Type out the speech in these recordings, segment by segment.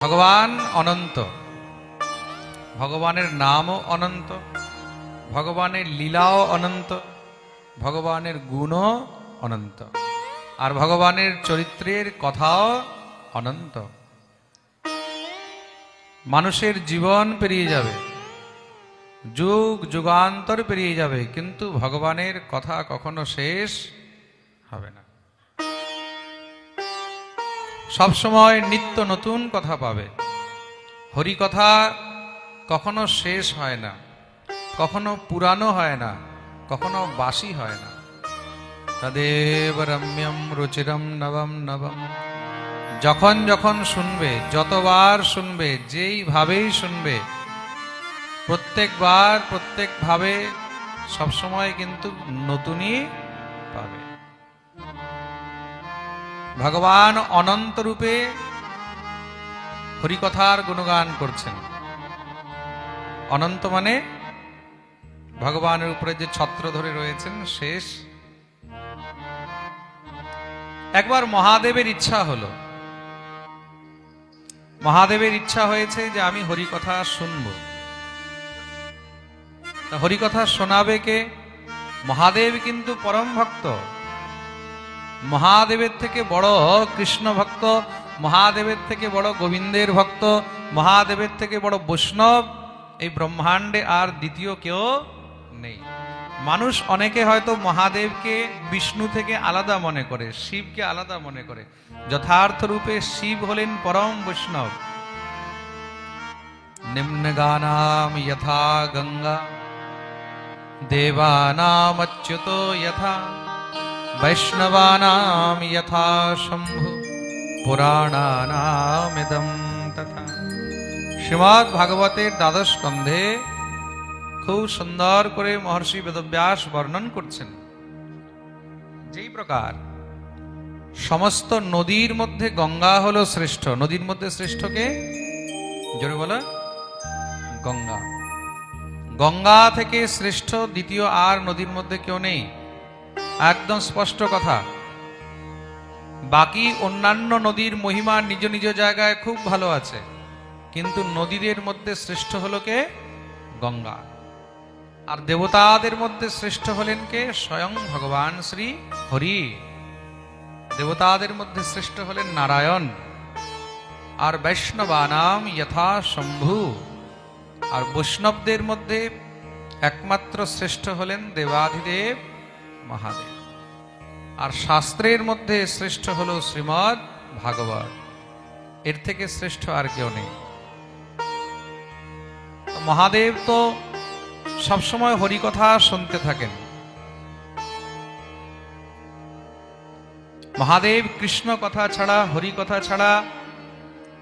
ভগবান অনন্ত, ভগবানের নামও অনন্ত, ভগবানের লীলাও অনন্ত, ভগবানের গুণও অনন্ত, আর ভগবানের চরিত্রের কথাও অনন্ত। মানুষের জীবন পেরিয়ে যাবে, যুগ যুগান্তর পেরিয়ে যাবে, কিন্তু ভগবানের কথা কখনো শেষ হবে না। সব সময় নিত্য নতুন কথা পাবে। হরি কথা কখনো শেষ হয় না, কখনো পুরানো হয় না, কখনো বাসি হয় না। তদেব রম্যম রুচিরম নবম নবম। যখন যখন শুনবে, যতবার শুনবে, যেইভাবেই শুনবে, প্রত্যেকবার প্রত্যেকভাবে সবসময় কিন্তু নতুনই পাবে। ভগবান অনন্ত রূপে হরিকথার গুণগান করছেন। অনন্ত মানে ভগবানের উপরে যে ছত্র ধরে রয়েছেন শেষ। একবার মহাদেবের ইচ্ছা হলো, মহাদেবের ইচ্ছা হয়েছে যে আমি হরিকথা শুনব। হরিকথা শোনাবে কে? মহাদেব কিন্তু পরম ভক্ত। মহাদেবের থেকে বড় কৃষ্ণ ভক্ত, মহাদেবের থেকে বড় গোবিন্দের ভক্ত, মহাদেবের থেকে বড় বৈষ্ণব এই ব্রহ্মাণ্ডে আর দ্বিতীয় কেউ নেই। মানুষ অনেকে হয়তো মহাদেবকে বিষ্ণু থেকে আলাদা মনে করে, শিবকে আলাদা মনে করে। যথার্থ রূপে শিব হলেন পরম বৈষ্ণব। নিম্নগানাম যথা গঙ্গা, দেবানাম অচ্যুতো যথা, বৈষ্ণবানাম যথা শম্ভু, পুরাণানামিদম তথা। শ্রীমদ্ ভাগবতের দ্বাদশ স্কন্ধে খুব সুন্দর করে মহর্ষি বেদব্যাস বর্ণন করছেন। যেই প্রকার সমস্ত নদীর মধ্যে গঙ্গা হলো শ্রেষ্ঠ। নদীর মধ্যে শ্রেষ্ঠ কে? জোরে বলো। গঙ্গা। গঙ্গা থেকে শ্রেষ্ঠ দ্বিতীয় আর নদীর মধ্যে কেউ নেই, একদম স্পষ্ট কথা। বাকি অন্যান্য নদীর মহিমা নিজ নিজ জায়গায় খুব ভালো আছে, কিন্তু নদীদের মধ্যে শ্রেষ্ঠ হলো কে? গঙ্গা। আর দেবতাদের মধ্যে শ্রেষ্ঠ হলেন কে? স্বয়ং ভগবান শ্রী হরি। দেবতাদের মধ্যে শ্রেষ্ঠ হলেন নারায়ণ। আর বৈষ্ণবানাম যথা শম্ভু। আর বৈষ্ণবদের মধ্যে একমাত্র শ্রেষ্ঠ হলেন দেবাধিদেব মহাদেব। আর শাস্ত্রের মধ্যে শ্রেষ্ঠ হলো শ্রীমদ্ ভাগবত। এর থেকে শ্রেষ্ঠ আর কেউ নেই। মহাদেব তো সবসময় হরিকথা শুনতে থাকেন। মহাদেব কৃষ্ণ কথা ছাড়া, হরি কথা ছাড়া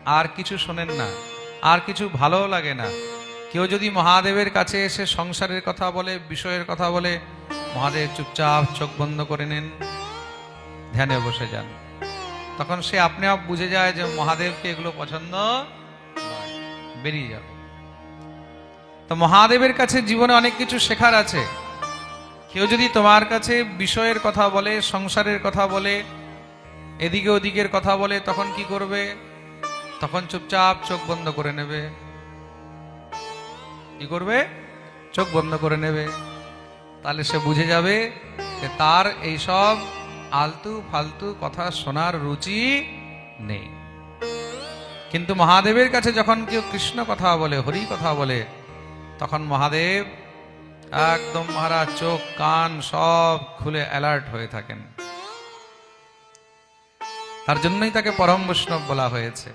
আর কিছু শোনেন না, আর কিছু ভালো লাগে না। কেউ যদি মহাদেবের কাছে এসে সংসারের কথা বলে, বিষয়ের কথা বলে, মহাদেব চুপচাপ চোখ বন্ধ করে নেন, ধ্যানে বসে যান। তখন সে আপনি আপ বুঝে যায় যে মহাদেবকে এগুলো পছন্দ নয়, বেরিয়ে যাবে। তো মহাদেবের কাছে জীবনে অনেক কিছু শেখার আছে। কেউ যদি তোমার কাছে বিষয়ের কথা বলে, সংসারের কথা বলে, এদিকে ওদিকের কথা বলে, তখন কি করবে? তখন চুপচাপ চোখ বন্ধ করে নেবে। কি করবে? চোখ বন্ধ করে নেবে। তাহলে সে বুঝে যাবে যে তার এইসব আলতু ফালতু কথা শোনার রুচি নেই। কিন্তু মহাদেবের কাছে যখন কেউ কৃষ্ণ কথা বলে, হরি কথা বলে, তখন মহাদেব একদম মহারাজ চোখ কান সব খুলে অ্যালার্ট হয়ে থাকেন। তার জন্যই তাকে পরম বৈষ্ণব বলা হয়েছে।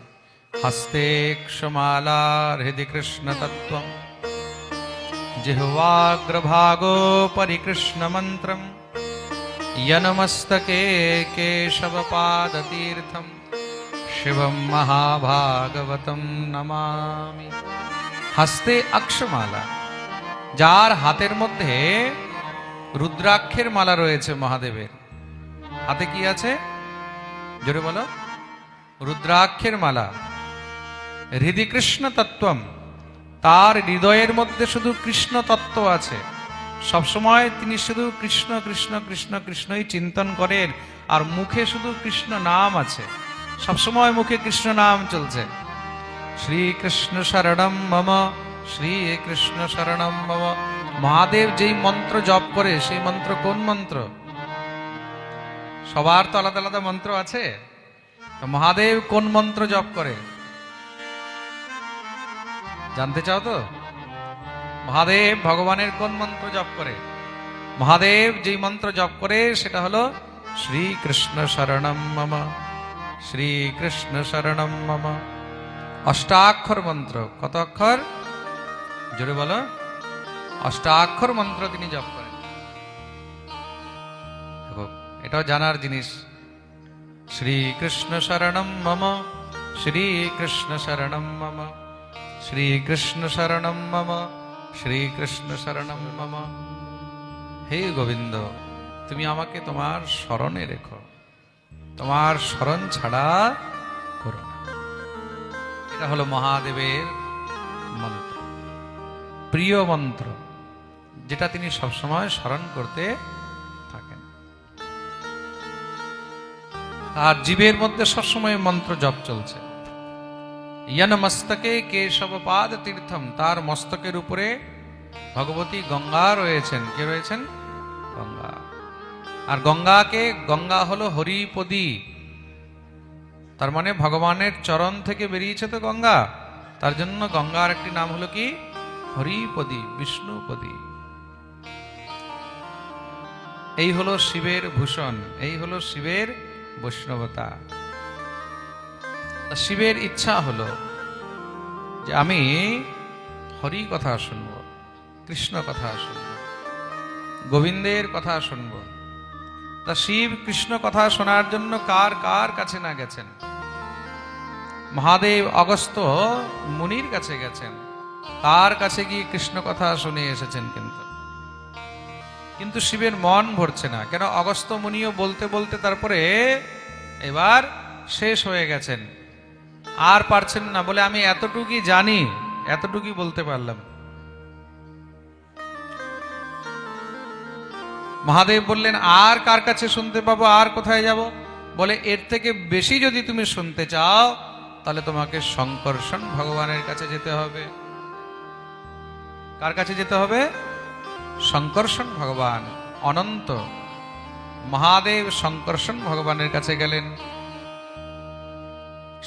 হস্তে ক্ষমালা হৃদি কৃষ্ণ তত্ত্বম, জিহ্বাগ্রভাগো পরিকৃষ্ণ মন্ত্রম, यनमस्तके केशवपादतीर्थं, शिवं महाभागवतं नमामि। हस्ते अक्षमाला, যার হাতের মধ্যে রুদ্রাক্ষের মালা রয়েছে। মহাদেবের হাতে কি আছে? জোরে বলো। রুদ্রাক্ষের মালা। হৃদি কৃষ্ণ তত্ত্বম, তার হৃদয়ের মধ্যে শুধু কৃষ্ণ তত্ত্ব আছে। সবসময় তিনি শুধু কৃষ্ণ কৃষ্ণ কৃষ্ণ কৃষ্ণই চিন্তন করেন, আর মুখে শুধু কৃষ্ণ নাম আছে। সবসময় মুখে কৃষ্ণ নাম চলছে। শ্রীকৃষ্ণ শরণম মম, শ্রীকৃষ্ণ শরণম মম। মহাদেব যেই মন্ত্র জপ করে সেই মন্ত্র কোন মন্ত্র? সবার তো আলাদা আলাদা মন্ত্র আছে, তো মহাদেব কোন মন্ত্র জপ করে জানতে চাও তো? মহাদেব ভগবানের কোন মন্ত্র জপ করে? মহাদেব যেই মন্ত্র জপ করে সেটা হলো শ্রীকৃষ্ণ শরণম মম, শ্রীকৃষ্ণ শরণম মম। অষ্টাক্ষর মন্ত্র। কত অক্ষর? জোরে বলো। অষ্টাক্ষর মন্ত্র তিনি জপ করেন। দেখো, এটাও জানার জিনিস। শ্রীকৃষ্ণ শরণম মম, শ্রীকৃষ্ণ শরণম মম, শ্রীকৃষ্ণ শরণম মম, শ্রীকৃষ্ণ শরণম মম। হে গোবিন্দ, তুমি আমাকে তোমার শরণে রেখো, তোমার শরণ ছাড়া করো না। এটা হলো মহাদেবের মন্ত্র, প্রিয় মন্ত্র, যেটা তিনি সবসময় স্মরণ করতে থাকেন। আর জীবের মধ্যে সবসময় মন্ত্র জপ চলছে। ইয়ান মস্তকে কেশবপাদ তীর্থম, তার মস্তকের উপরে ভগবতী গঙ্গা রয়েছেন। কে রয়েছেন? গঙ্গা। আর গঙ্গা হলো হরিপদী, তার মানে ভগবানের চরণ থেকে বেরিয়েছে তো গঙ্গা, তার জন্য গঙ্গার একটি নাম হলো কি? হরিপদী, বিষ্ণুপদী। এই হলো শিবের ভূষণ, এই হলো শিবের বৈষ্ণবতা। শিবের ইচ্ছা হলো যে আমি হরি কথা শুনব, কৃষ্ণ কথা শুনব, গোবিন্দের কথা শুনব। তা শিব কৃষ্ণ কথা শোনার জন্য কার কার কাছে না গেছেন? মহাদেব অগস্ত্য মুনির কাছে গেছেন, তার কাছে গিয়ে কৃষ্ণ কথা শুনে এসেছেন। কিন্তু শিবের মন ভরছে না। কেন? অগস্ত্য মুনিও বলতে বলতে তারপরে এবার শেষ হয়ে গেছেন, আর পারছেন না, বলে আমি এতটুকুই জানি, এতটুকুই বলতে পারলাম। মহাদেব বললেন, আর কার কাছে শুনতে পাবো, আর কোথায় যাব? বলে, এর থেকে বেশি যদি তুমি শুনতে চাও তাহলে তোমাকে শঙ্কর্ষণ ভগবানের কাছে যেতে হবে। কার কাছে যেতে হবে? শঙ্কর্ষণ ভগবান অনন্ত। মহাদেব শঙ্কর্ষণ ভগবানের কাছে গেলেন।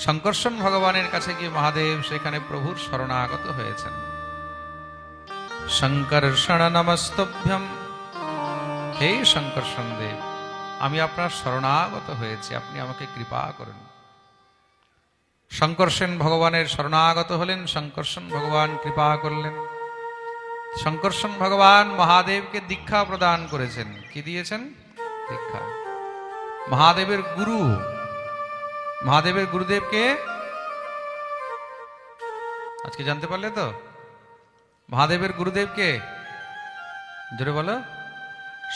শঙ্কর্ষণ ভগবানের কাছে গিয়ে মহাদেব সেখানে প্রভুর শরণাগত হয়েছেন। শঙ্কর্ষণ নমস্তভ্যম, হে শঙ্কর্ষণ দেব, আমি আপনার শরণাগত হয়েছি, আপনি আমাকে কৃপা করুন। শঙ্কর্ষণ ভগবানের শরণাগত হলেন, শঙ্কর্ষণ ভগবান কৃপা করলেন। শঙ্কর্ষণ ভগবান মহাদেবকে দীক্ষা প্রদান করেছেন। কি দিয়েছেন? দীক্ষা। মহাদেবের গুরু, মহাদেবের গুরুদেবকে আজকে জানতে পারলে তো? মহাদেবের গুরুদেবকে জোরে বলো।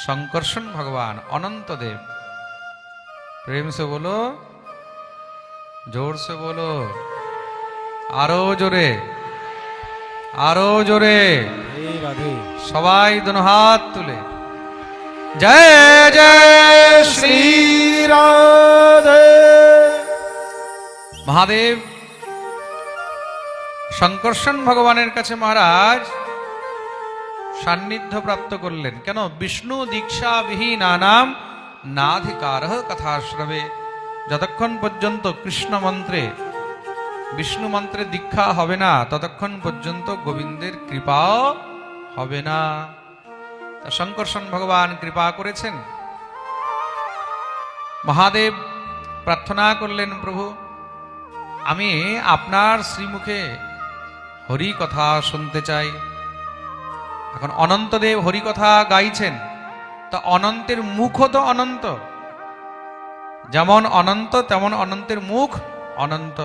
শঙ্কর্ষণ ভগবান অনন্ত দেব। প্রেম সে বলো, জোর সে বলো, আরো জোরে, আরো জোরে, সবাই দোনো হাত তুলে জয় জয় শ্রী রাধে। মহাদেব শঙ্কর্ষণ ভগবানের কাছে মহারাজ সান্নিধ্য প্রাপ্ত করলেন। কেন? বিষ্ণু দীক্ষা বিহীনানাম নাধিকারঃ কথাশ্রবে। যতক্ষণ পর্যন্ত কৃষ্ণ মন্ত্রে, বিষ্ণু মন্ত্রে দীক্ষা হবে না, ততক্ষণ পর্যন্ত গোবিন্দের কৃপাও হবে না। শঙ্কর্ষণ ভগবান কৃপা করেছেন। মহাদেব প্রার্থনা করলেন, প্রভু আমি আপনার শ্রীমুখে হরি কথা শুনতে চাই। এখন অনন্তদেব হরি কথা গাইছেন, তা অনন্তের মুখও তো অনন্ত, যেমন অনন্ত তেমন অনন্তের মুখ অনন্ত।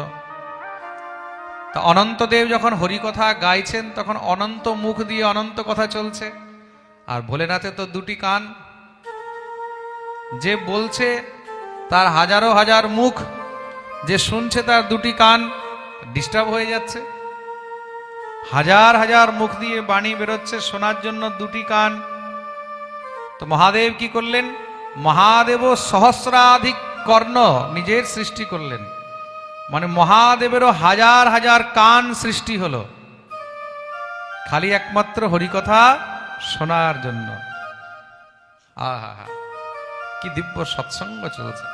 তা অনন্তদেব যখন হরি কথা গাইছেন তখন অনন্ত মুখ দিয়ে অনন্ত কথা চলছে। আর ভোলেনাথে তো দুটি কান, যে বলছে তার হাজারো হাজার মুখ, যে শুনছে তার দুটি কান ডিস্টার্ব হয়ে যাচ্ছে। হাজার হাজার মুখ দিয়ে বাণী বেরোচ্ছে, শোনার জন্য দুটি কান। তো মহাদেব কি করলেন? মহাদেব সহস্রাধিক কর্ণ নিজের সৃষ্টি করলেন। মানে মহাদেবেরও হাজার হাজার কান সৃষ্টি হলো খালি একমাত্র হরিকথা শোনার জন্য। আহা, কি দিব্য সৎসঙ্গ চলছে।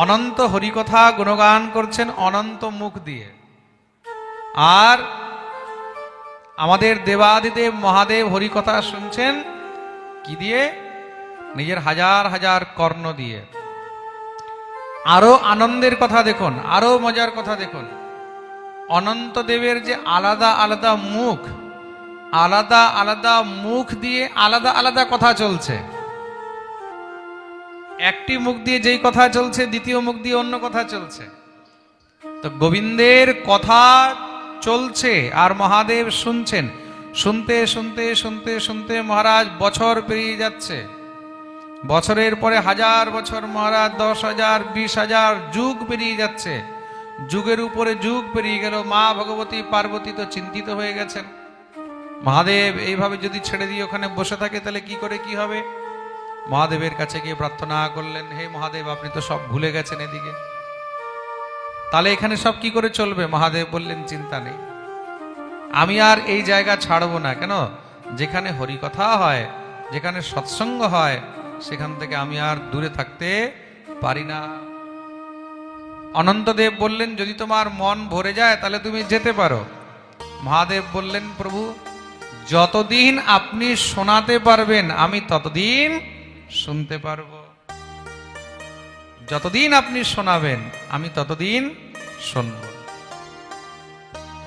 অনন্ত হরিকথা গুণগান করছেন অনন্ত মুখ দিয়ে। আর আমাদের দেবাদিদেব মহাদেব হরিকথা শুনছেন কি দিয়ে? নিজের হাজার হাজার কর্ণ দিয়ে। আরো আনন্দের কথা দেখুন, আরো মজার কথা দেখুন। অনন্ত দেবের যে আলাদা আলাদা মুখ, আলাদা আলাদা মুখ দিয়ে আলাদা আলাদা কথা চলছে। একটি মুখ দিয়ে যেই কথা চলছে, দ্বিতীয় মুখ দিয়ে অন্য কথা চলছে। তো গোবিন্দের কথা চলছে আর মহাদেব শুনছেন। শুনতে শুনতে শুনতে শুনতে মহারাজ বছর পেরিয়ে যাচ্ছে। বছরের পরে হাজার বছর মহারাজ, 10,000, 20,000 যুগ পেরিয়ে যাচ্ছে। যুগের উপরে যুগ পেরিয়ে গেল। মা ভগবতী পার্বতী তো চিন্তিত হয়ে গেছেন। মহাদেব এইভাবে যদি ছেড়ে দিয়ে ওখানে বসে থাকে তাহলে কি করে কি হবে? মহাদেবের কাছে গিয়ে প্রার্থনা করলেন, হে মহাদেব, আপনি তো সব ভুলে গেছেন এদিকে, তাহলে এখানে সব কি করে চলবে? মহাদেব বললেন, চিন্তা নেই, আমি আর এই জায়গা ছাড়বো না। কেন? যেখানে হরিকথা হয়, যেখানে সৎসঙ্গ হয়, সেখান থেকে আমি আর দূরে থাকতে পারি না। অনন্তদেব বললেন, যদি তোমার মন ভরে যায় তাহলে তুমি যেতে পারো। মহাদেব বললেন, প্রভু, যতদিন আপনি শোনাতে পারবেন আমি ততদিন শুনতে পারবো। যতদিন আপনি শোনাবেন আমি ততদিন শুনব।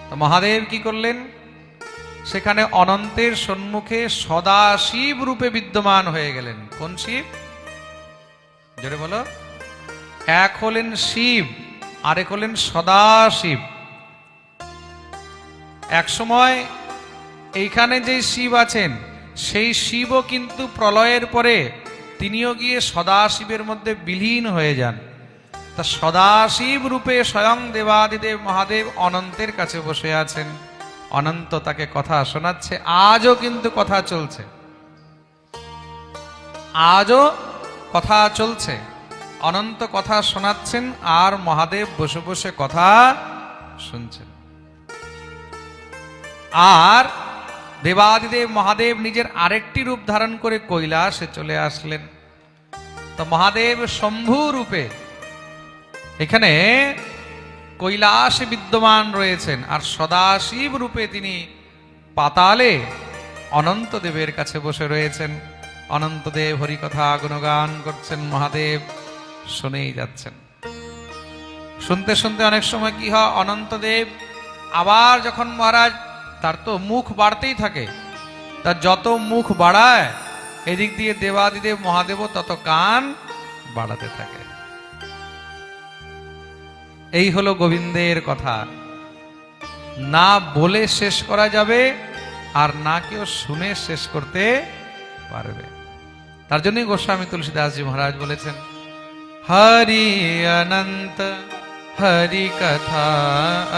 তো মহাদেব কি করলেন? সেখানে অনন্তের সম্মুখে সদাশিব রূপে বিদ্যমান হয়ে গেলেন। কোন শিব? জোরে বলো। এক হলেন শিব, আরেক হলেন সদাশিব। এক সময় এইখানে যে শিব আছেন সেই শিবও কিন্তু প্রলয়ের পরে তিনিও গিয়ে সদাশিবের মধ্যে বিলীন হয়ে যান। তা সদাশিব রূপে স্বয়ং দেবাদিদেব মহাদেব অনন্তের কাছে বসে আছেন। অনন্ত তাকে কথা শোনাচ্ছে। আজও কিন্তু কথা চলছে, আজও কথা চলছে। অনন্ত কথা শোনাচ্ছেন আর মহাদেব বসে বসে কথা শুনছেন। আর দেবাদিদেব মহাদেব নিজের আরেকটি রূপ ধারণ করে কৈলাসে চলে আসলেন। তো মহাদেব শম্ভু রূপে এখানে কৈলাসে বিদ্যমান রয়েছেন, আর সদাশিব রূপে তিনি পাতালে অনন্ত দেবের কাছে বসে রয়েছেন। অনন্তদেব হরিকথা গুণগান করছেন, মহাদেব শুনেই যাচ্ছেন। শুনতে শুনতে অনেক সময় কি হয়, অনন্তদেব আবার যখন মহারাজ, তার তো মুখ বাড়তেই থাকে, তার যত মুখ বাড়ায় এদিক দিয়ে দেবাদিদেব মহাদেব তত কান বাড়াতে থাকে। এই হলো গোবিন্দের কথা। না বলে শেষ করা যাবে আর না কেউ শুনে শেষ করতে পারবে। তার জন্যই গোস্বামী তুলসীদাসজি মহারাজ বলেছেন, হরি অনন্ত হরি কথা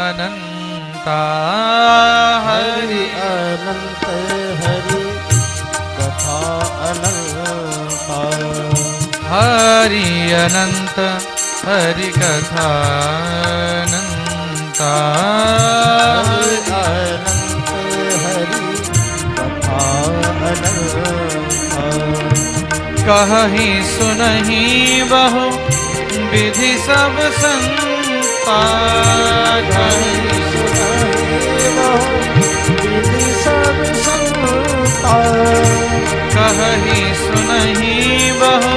অনন্তা, हरि अनंत हरि कथा अनंता, हरि अनंत हरि कथा अनंता, हरि अनंत हरि कथा अनंता, कहि सुनहि बहु विधि सब संता, कहि सुनाहि बहु विधि सब संता, कहि सुनहि बहु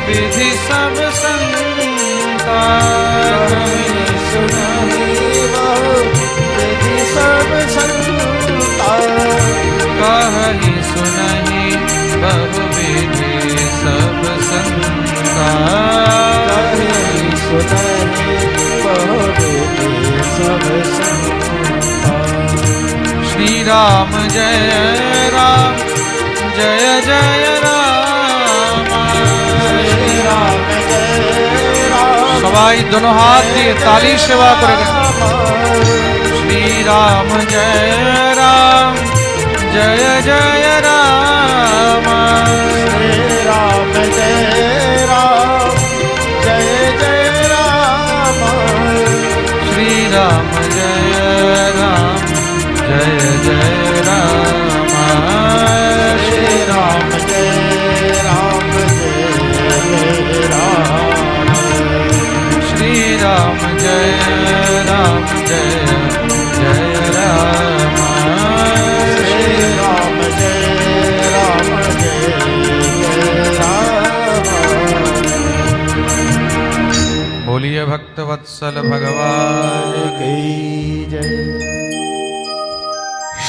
विधि सब संता, कहि सुनाहि बहु विधि सब संता, कहि सुनहि बहु विधि सब संता, कहि सुनाहि बहु विधि सब संता। श्री राम जय राम जय जय राम, श्री राम जय राम সবাই दोनों हाथ দিয়ে তালি সেবা করে গেলেন। श्री राम जय राम जय जय राम, श्री राम जय राम जय जय राम, রাম জয় রাম জয় জয় রাম श्री राम जय राम जय राम श्री राम जय राम जय जय राम श्री राम जय राम जय राम बोलिए भक्तवत्सल भगवान की जय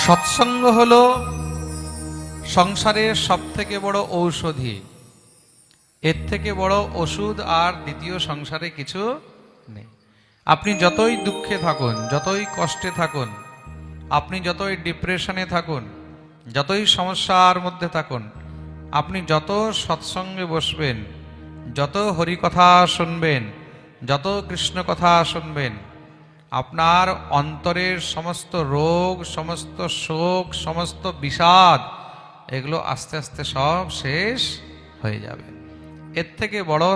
সৎসঙ্গ হলো সংসারের সব থেকে বড় ঔষধি। এর থেকে বড় ওষুধ আর দ্বিতীয় সংসারে কিছু নেই। আপনি যতই দুঃখে থাকুন, যতই কষ্টে থাকুন, আপনি যতই ডিপ্রেশনে থাকুন, যতই সমস্যার মধ্যে থাকুন, আপনি যত সৎসঙ্গে বসবেন, যত হরিকথা শুনবেন, যত কৃষ্ণ কথা শুনবেন, আপনার অন্তরের সমস্ত রোগ, সমস্ত শোক, সমস্ত বিষাদ এগুলো আস্তে আস্তে সব শেষ হয়ে যাবে। এর থেকে বড়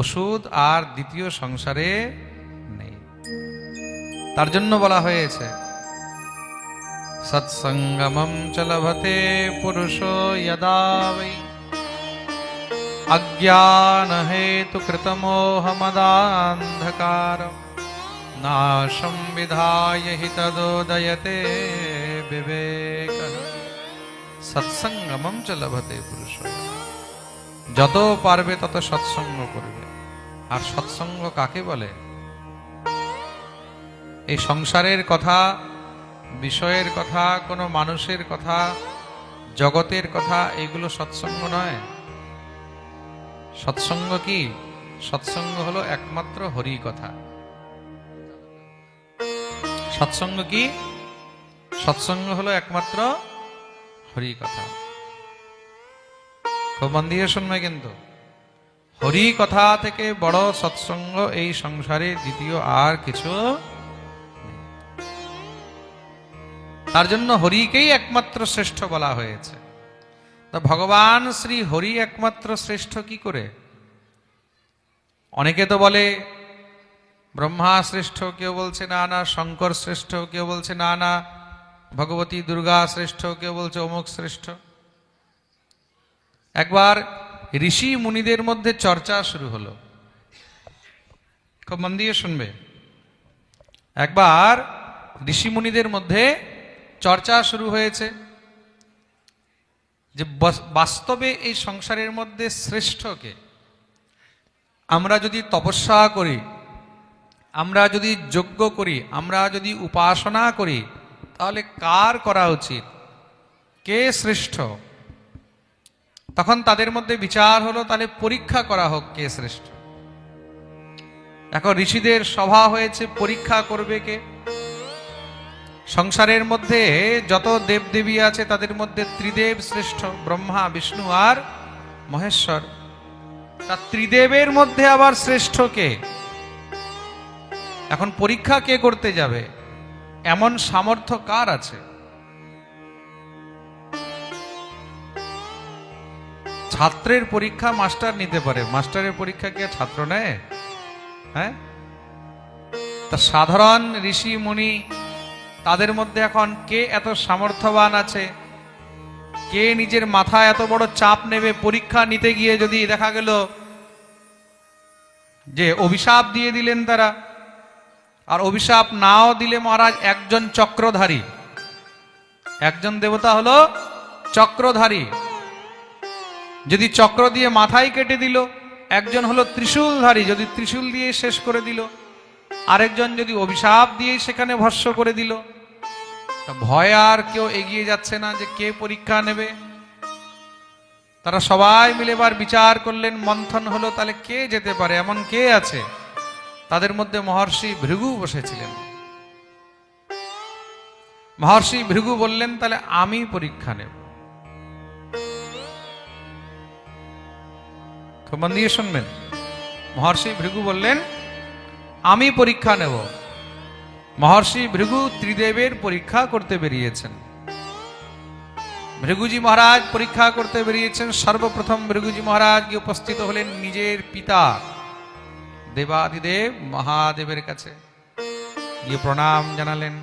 ওষুধ আর দ্বিতীয় সংসারে নেই। তার জন্য বলা হয়েছে সৎসঙ্গমম চ লভতে পুরুষো যদা বৈ অজ্ঞান হেতু কৃতমোহমদান্ধকার নাশম বিধায় হি তদোদয়তে বিবেকঃ। সৎসঙ্গমম চ লভতে পুরুষ, যত পারবে তত সৎসঙ্গ করবে। আর সৎসঙ্গ কাকে বলে? এই সংসারের কথা, বিষয়ের কথা, কোনো মানুষের কথা, জগতের কথা, এগুলো সৎসঙ্গ নয়। সৎসঙ্গ কি? সৎসঙ্গ হলো একমাত্র হরি কথা। সৎসঙ্গ কি? সৎসঙ্গ হলো একমাত্র হরি কথা। খুব মন দিয়ে শুনবে কিন্তু। হরি কথা থেকে বড় সৎসঙ্গ এই সংসারে দ্বিতীয় আর কিছু নেই। তার জন্য হরিকেই একমাত্র শ্রেষ্ঠ বলা হয়েছে। তা ভগবান শ্রী হরি একমাত্র শ্রেষ্ঠ কি করে? অনেকে তো বলে ব্রহ্মা শ্রেষ্ঠ, কেউ বলছে না না শঙ্কর শ্রেষ্ঠ, কেউ বলছে না না ভগবতী দুর্গা শ্রেষ্ঠ, কেউ বলছে অমুক শ্রেষ্ঠ। একবার ঋষি মুনিদের মধ্যে চর্চা শুরু হলো। খুব মন দিয়ে শুনবে। একবার ঋষি মুনিদের মধ্যে চর্চা শুরু হয়েছে যে বাস্তবে এই সংসারের মধ্যে শ্রেষ্ঠকে। আমরা যদি তপস্যা করি, আমরা যদি যজ্ঞ করি, আমরা যদি উপাসনা করি, তাহলে কার করা উচিত? কে শ্রেষ্ঠ? তখন তাদের মধ্যে বিচার হলো তাহলে পরীক্ষা করা হোক কে শ্রেষ্ঠ। এখন ঋষিদের সভা হয়েছে, পরীক্ষা করবে কে? সংসারের মধ্যে যত দেবদেবী আছে তাদের মধ্যে ত্রিদেব শ্রেষ্ঠ, ব্রহ্মা, বিষ্ণু আর মহেশ্বর। তা ত্রিদেবের মধ্যে আবার শ্রেষ্ঠ কে? এখন পরীক্ষা কে করতে যাবে? এমন সামর্থ্য কার আছে? ছাত্রের পরীক্ষা মাস্টার নিতে পারে, মাস্টারের পরীক্ষা কি ছাত্র নেয়? হ্যাঁ। তা সাধারণ ঋষি মুনি তাদের মধ্যে এখন কে এত সামর্থ্যবান আছে? কে নিজের মাথায় এত বড় চাপ নেবে? পরীক্ষা নিতে গিয়ে যদি দেখা গেল যে অভিশাপ দিয়ে দিলেন তারা, আর অভিশাপ নাও দিলে মহারাজ একজন চক্রধারী, একজন দেবতা হলো চক্রধারী, যদি চক্র দিয়ে মাথায় কেটে দিল, একজন হলো ত্রিশূলধারী, যদি ত্রিশূল দিয়ে শেষ করে দিল, আরেকজন যদি অভিশাপ দিয়ে সেখানে ভস্ম করে দিল। ভয় আর কেউ এগিয়ে যাচ্ছে না যে কে পরীক্ষা নেবে। তারা সবাই মিলে এবার বিচার করলেন, মন্থন হলো তাহলে কে যেতে পারে, এমন কে আছে? তাদের মধ্যে মহর্ষি ভৃগু বসেছিলেন। মহর্ষি ভৃগু বললেন তাহলে আমি পরীক্ষা নেব। খুব মন দিয়ে শুনবেন। মহর্ষি ভৃগু বললেন আমি পরীক্ষা নেব। মহর্ষি ভৃগু ত্রিদেবের পরীক্ষা করতে বেরিয়েছেন। ভৃগুজি মহারাজ পরীক্ষা করতে বেরিয়েছেন। সর্বপ্রথম ভৃগুজি মহারাজ গিয়ে উপস্থিত হলেন নিজের পিতা দেবাদিদেব মহাদেবের কাছে। গিয়ে প্রণাম জানালেন।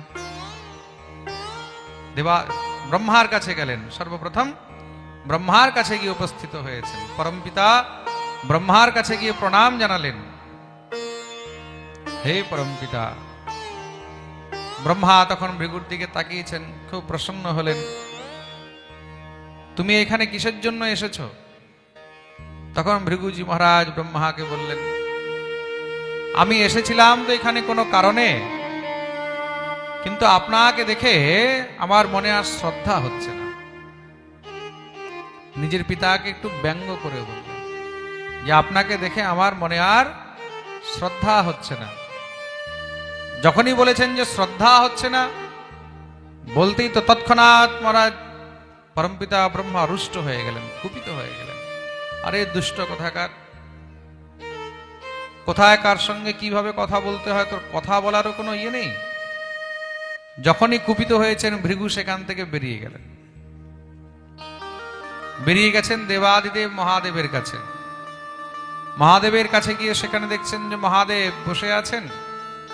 ব্রহ্মার কাছে গেলেন, সর্বপ্রথম ব্রহ্মার কাছে গিয়ে উপস্থিত হয়েছেন। পরমপিতা ব্রহ্মার কাছে গিয়ে প্রণাম জানালেন, হে পরমপিতা। ব্রহ্মা তখন ভৃগুর দিকে তাকিয়েছেন, খুব প্রসন্ন হলেন। তুমি এখানে কিসের জন্য এসেছো? তখন ভৃগুজি মহারাজ ব্রহ্মাকে বললেন, আমি এসেছিলাম তো এখানে কোনো কারণে, কিন্তু আপনাকে দেখে আমার মনে আর শ্রদ্ধা হচ্ছে না। নিজের পিতাকে একটু ব্যঙ্গ করে বললেন যে আপনাকে দেখে আমার মনে আর শ্রদ্ধা হচ্ছে না। যখনই বলেছেন যে শ্রদ্ধা হচ্ছে না, বলতেই তো তৎক্ষণাৎ মহারাজ পরমপিতা ব্রহ্মা রুষ্ট হয়ে গেলেন, কুপিত হয়ে গেলেন। আরে দুষ্ট কোথাকার, কোথায় কার সঙ্গে কিভাবে কথা বলতে হয় তোর কথা বলারও কোনো ইয়ে নেই। যখনই কুপিত হয়েছেন ভৃগু সেখান থেকে বেরিয়ে গেলেন। বেরিয়ে গেছেন দেবাদিদেব মহাদেবের কাছে। মহাদেবের কাছে গিয়ে সেখানে দেখছেন যে মহাদেব বসে আছেন,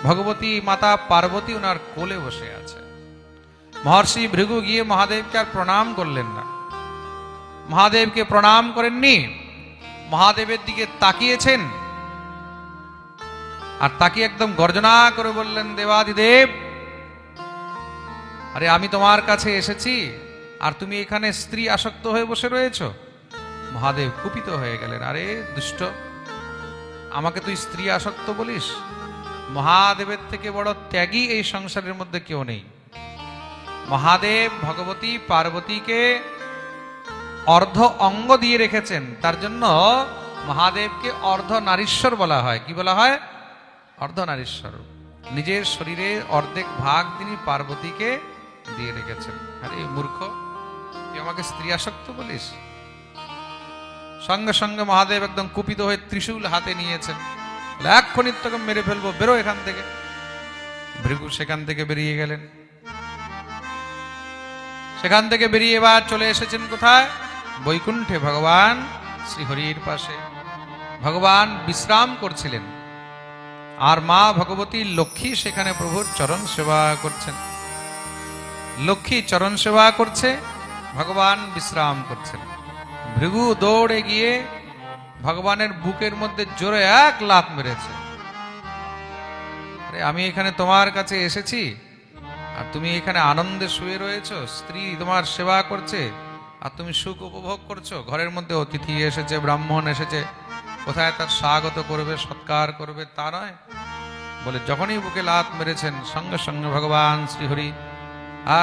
ভগবতী মাতা পার্বতী ওনার কোলে বসে আছে। মহর্ষি ভৃগু গিয়ে মহাদেবকে আর প্রণাম করলেন না, মহাদেবকে প্রণাম করেননি, মহাদেবের দিকে তাকিয়েছেন আর তাকিয়ে একদম গর্জনা করে বললেন, দেবাদিদেব, আরে আমি তোমার কাছে এসেছি আর তুমি এখানে স্ত্রী আসক্ত হয়ে বসে রয়েছো। মহাদেব কুপিত হয়ে গেলেন, আরে দুষ্ট, আমাকে তুই স্ত্রী আসক্ত বলিস? মহাদেবের থেকে বড় ত্যাগী এই সংসারের মধ্যে কেউ নেই। মহাদেব ভগবতী পার্বতীকে অর্ধ অঙ্গ দিয়ে রেখেছেন, তার জন্য মহাদেবকে অর্ধ নারীশ্বর বলা হয়। কি বলা হয়? অর্ধ নারীশ্বর। নিজের শরীরে অর্ধেক ভাগ তিনি পার্বতীকে দিয়ে রেখেছেন। আরে মূর্খ, তুই আমাকে স্ত্রী আসক্ত বলিস? সঙ্গে সঙ্গে মহাদেব একদম কুপিত হয়ে ত্রিশূল হাতে নিয়েছেন, এক্ষুনি তোকে মেরে ফেলবো, বেরো এখান থেকে। ভৃগু সেখান থেকে বেরিয়ে গেলেন। সেখান থেকে বেরিয়ে এবার চলে এসেছেন কোথায়? বৈকুণ্ঠে, ভগবান শ্রীহরির পাশে। ভগবান বিশ্রাম করছিলেন আর মা ভগবতী লক্ষ্মী সেখানে প্রভুর চরণ সেবা করছেন। লক্ষ্মী চরণ সেবা করছে, ভগবান বিশ্রাম করছেন। ভৃগু দৌড়ে গিয়ে ভগবানের বুকের মধ্যে জোরে এক লাথ মেরেছে। আরে আমি এখানে তোমার কাছে এসেছি আর তুমি এখানে আনন্দে শুয়ে রয়েছো, স্ত্রী তোমার সেবা করছে আর তুমি সুখ উপভোগ করছো। ঘরের মধ্যে অতিথি এসেছে, ব্রাহ্মণ এসেছে, কোথায় তার স্বাগত করবে, সৎকার করবে তা নয়। বলে যখনই বুকে লাথ মেরেছেন, সঙ্গে সঙ্গে ভগবান শ্রীহরি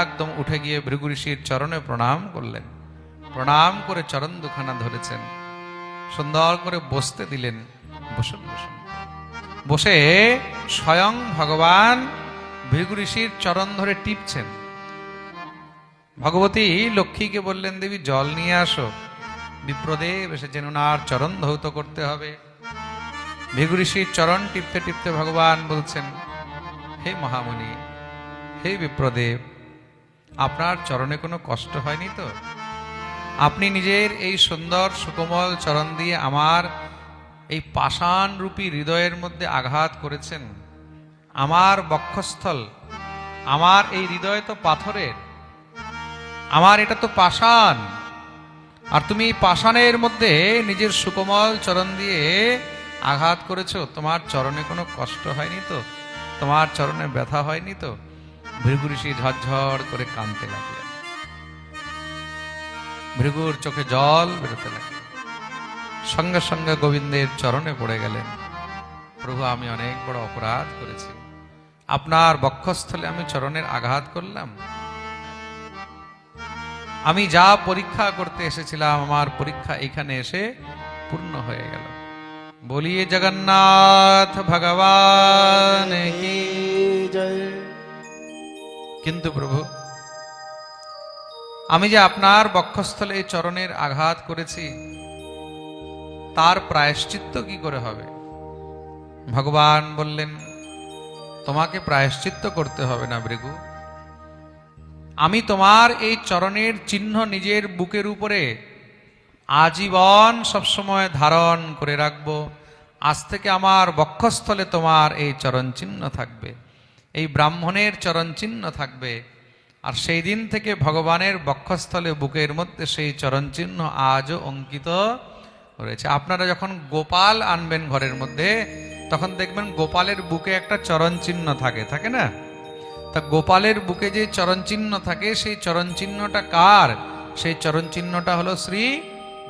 একদম উঠে গিয়ে ভৃগু ঋষির চরণে প্রণাম করলেন। প্রণাম করে চরণ দুখানা ধরেছেন, সুন্দর করে বসতে দিলেন। বসুন বসুন। বসে স্বয়ং ভগবান ভৃগু ঋষির চরণ ধরে টিপছেন। ভগবতী লক্ষ্মীকে বললেন, দেবী জল নিয়ে আসো, বিপ্রদেব এসেছেন, ওনার চরণ ধৌত করতে হবে। ভৃগু ঋষির চরণ টিপতে টিপতে ভগবান বলছেন, হে মহামুনি, হে বিপ্রদেব, আপনার চরণে কোনো কষ্ট হয়নি তো? আপনি নিজের এই সুন্দর সুকোমল চরণ দিয়ে আমার এই পাষাণ রূপী হৃদয়ের মধ্যে আঘাত করেছেন। আমার বক্ষস্থল, আমার এই হৃদয় তো পাথরের, আমার এটা তো পাষাণ, আর তুমি এই পাষাণের মধ্যে নিজের সুকোমল চরণ দিয়ে আঘাত করেছো। তোমার চরণে কোনো কষ্ট হয়নি তো? তোমার চরণে ব্যথা হয়নি তো? ভৃগু ঋষি ঝরঝর করে কাঁদতে লাগলেন। ভৃগুর চোখে জল বেরোতে লাগলো। সঙ্গে সঙ্গে গোবিন্দের চরণে পড়ে গেলেন, প্রভু আমি অনেক বড় অপরাধ করেছি, আপনার বক্ষস্থলে আমি চরণের আঘাত করলাম। আমি যা পরীক্ষা করতে এসেছিলাম, আমার পরীক্ষা এখানে এসে পূর্ণ হয়ে গেল। বলিয়ে জগন্নাথ ভগবান কি জয়। কিন্তু প্রভু, আমি যে আপনার বক্ষস্থলে চরণের আঘাত করেছি, তার প্রায়শ্চিত্ত কি করে হবে? ভগবান বললেন, তোমাকে প্রায়শ্চিত্ত করতে হবে না ভৃগু, আমি তোমার এই চরণের চিহ্ন নিজের বুকের উপরে আজীবন সবসময় ধারণ করে রাখবো। আজ থেকে আমার বক্ষস্থলে তোমার এই চরণ চিহ্ন থাকবে। এই ব্রাহ্মণের চরণ চিহ্ন থাকবে। আর সেই দিন থেকে ভগবানের বক্ষস্থলে বুকের মধ্যে সেই চরণ চিহ্ন আজও অঙ্কিত রয়েছে। আপনারা যখন গোপাল আনবেন ঘরের মধ্যে, তখন দেখবেন গোপালের বুকে একটা চরণ চিহ্ন থাকে, থাকে না? তা গোপালের বুকে যে চরণ চিহ্ন থাকে, সেই চরণ চিহ্নটা কার? সেই চরণ চিহ্নটা হলো শ্রী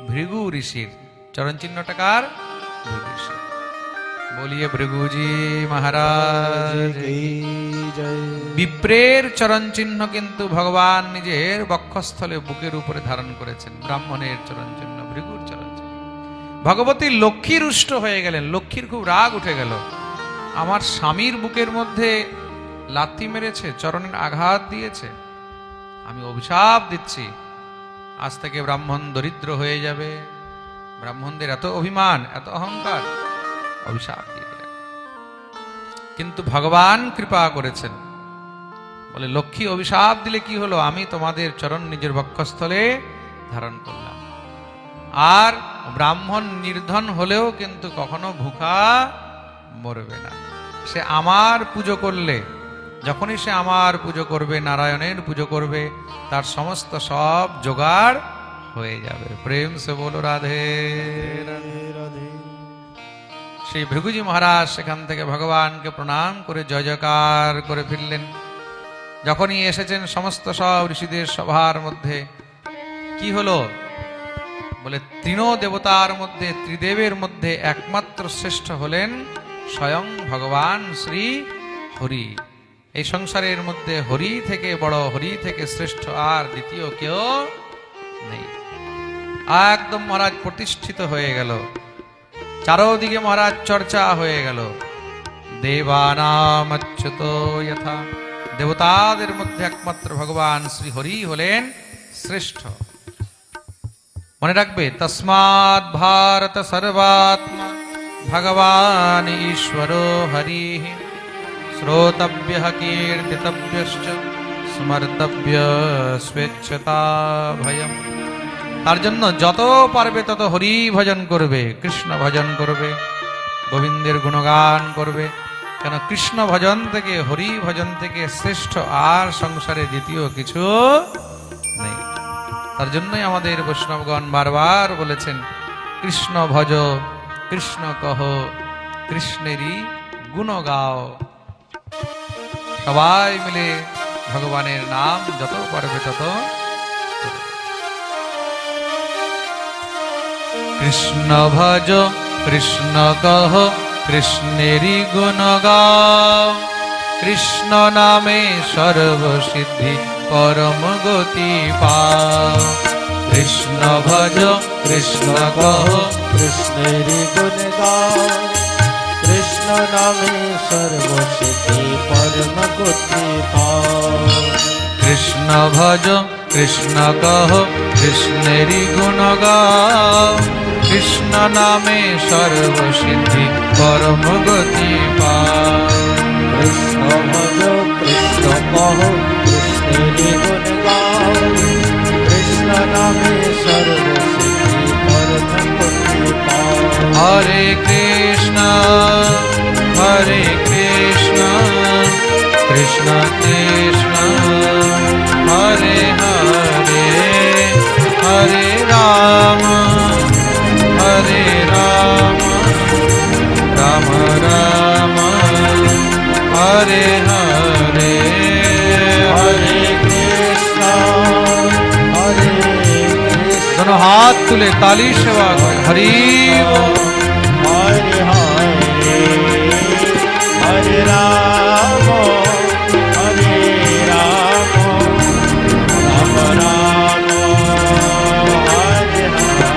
ভৃগু ঋষির। চরণ চিহ্নটা কার? ভৃগু ঋষির। বলিয়ে ভৃগুজি মহারাজ কি জয়। বিপ্রের চরণ চিহ্ন কিন্তু ভগবান নিজের বক্ষস্থলে বুকের উপরে ধারণ করেছেন। ব্রাহ্মণের চরণ চিহ্ন, ভৃগুর চরণ চিহ্ন। ভগবতী লক্ষ্মী রুষ্ট হয়ে গেলেন, লক্ষ্মীর খুব রাগ উঠে গেল। আমার স্বামীর বুকের মধ্যে লাথি মেরেছে, চরণের আঘাত দিয়েছে, আমি অভিশাপ দিচ্ছি, আজ থেকে ব্রাহ্মণ দরিদ্র হয়ে যাবে। ব্রাহ্মণদের এত অভিমান, এত অহংকার, অভিশাপ দিয়ে দিলেন। কিন্তু ভগবান কৃপা করেছেন, বলে লক্ষ্মী অভিশাপ দিলে কি হলো, আমি তোমাদের চরণ নিজের বক্ষস্থলে ধারণ করলাম। আর ব্রাহ্মণ নির্ধন হলেও কিন্তু কখনো ভুখা মরবে না। সে আমার পুজো করলে, যখনই সে আমার পুজো করবে, নারায়ণের পুজো করবে, তার সমস্ত সব জোগাড় হয়ে যাবে। প্রেম সে বলো রাধে রাধে। রাধে সেই ভৃগুজি মহারাজ সেখান থেকে ভগবানকে প্রণাম করে জয় জয়কার করে ফিরলেন। যখনই এসেছেন সমস্ত সব ঋষিদের সভার মধ্যে, কি হলো বলে, তৃণ দেবতার মধ্যে, ত্রিদেবের মধ্যে একমাত্র শ্রেষ্ঠ হলেন স্বয়ং ভগবান শ্রী হরি। এই সংসারের মধ্যে হরি থেকে বড়, হরি থেকে শ্রেষ্ঠ আর দ্বিতীয় কেউ নেই। একদম মহারাজ প্রতিষ্ঠিত হয়ে গেল, চারোদিকে মহারাজ চর্চা হয়ে গেল। দেবানাম অচ্যুত যথা, দেবতাদের মধ্যে একমাত্র ভগবান শ্রী হরি হলেন শ্রেষ্ঠ। মনে রাখবে, তস্মাৎ ভারত সর্বাত্মা ভগবান ঈশ্বর হরি, শ্রোতব্য কীর্তিতব্যশ্চ স্মর্তব্য স্বেচ্ছতা ভয়ম। তার জন্য যত পারবে তত হরি ভজন করবে, কৃষ্ণ ভজন করবে, গোবিন্দের গুণগান করবে। কেন কৃষ্ণ ভজন থেকে, হরি ভজন থেকে শ্রেষ্ঠ আর সংসারে দ্বিতীয় কিছু নেই। তার জন্যই আমাদের বৈষ্ণবগণ বারবার বলেছেন, কৃষ্ণ ভজ, কৃষ্ণ কহ, কৃষ্ণেরই গুণ গাও। সবাই মিলে ভগবানের নাম যত পারবে তত। কৃষ্ণ ভজ, কৃষ্ণ কহ, কৃষ্ণেরই গুণ গাও। কৃষ্ণ নামে সর্বসিদ্ধি পরম গতি পাও। কৃষ্ণ ভজ, কৃষ্ণ কহ, কৃষ্ণের গুণ গাও। কৃষ্ণ নামে সর্বসিদ্ধি পরম গতি পাও। কৃষ্ণ ভজ, কৃষ্ণ কহ, কৃষ্ণেরই গুণ গাও। কৃষ্ণ নামে সর্বসিদ্ধি পরম গতি পাও। কৃষ্ণ ভজ, কৃষ্ণ কহ, কৃষ্ণের গুণ গাও। কৃষ্ণ নামে সর্বসিদ্ধি পরম গতি পাও। হরে কৃষ্ণ, হরে কৃষ্ণ, কৃষ্ণ কৃষ্ণ হরে হরে, হরে রাম, হরে রাম, রাম রাম হরে হরে। হরে কৃষ্ণ, হরে কৃষ্ণ, दोनों हाथ तुले ताली सेवा করে হরি বল। হরে হরে, হরে রাম, হরে রাম, রাম রাম, হরে হরে।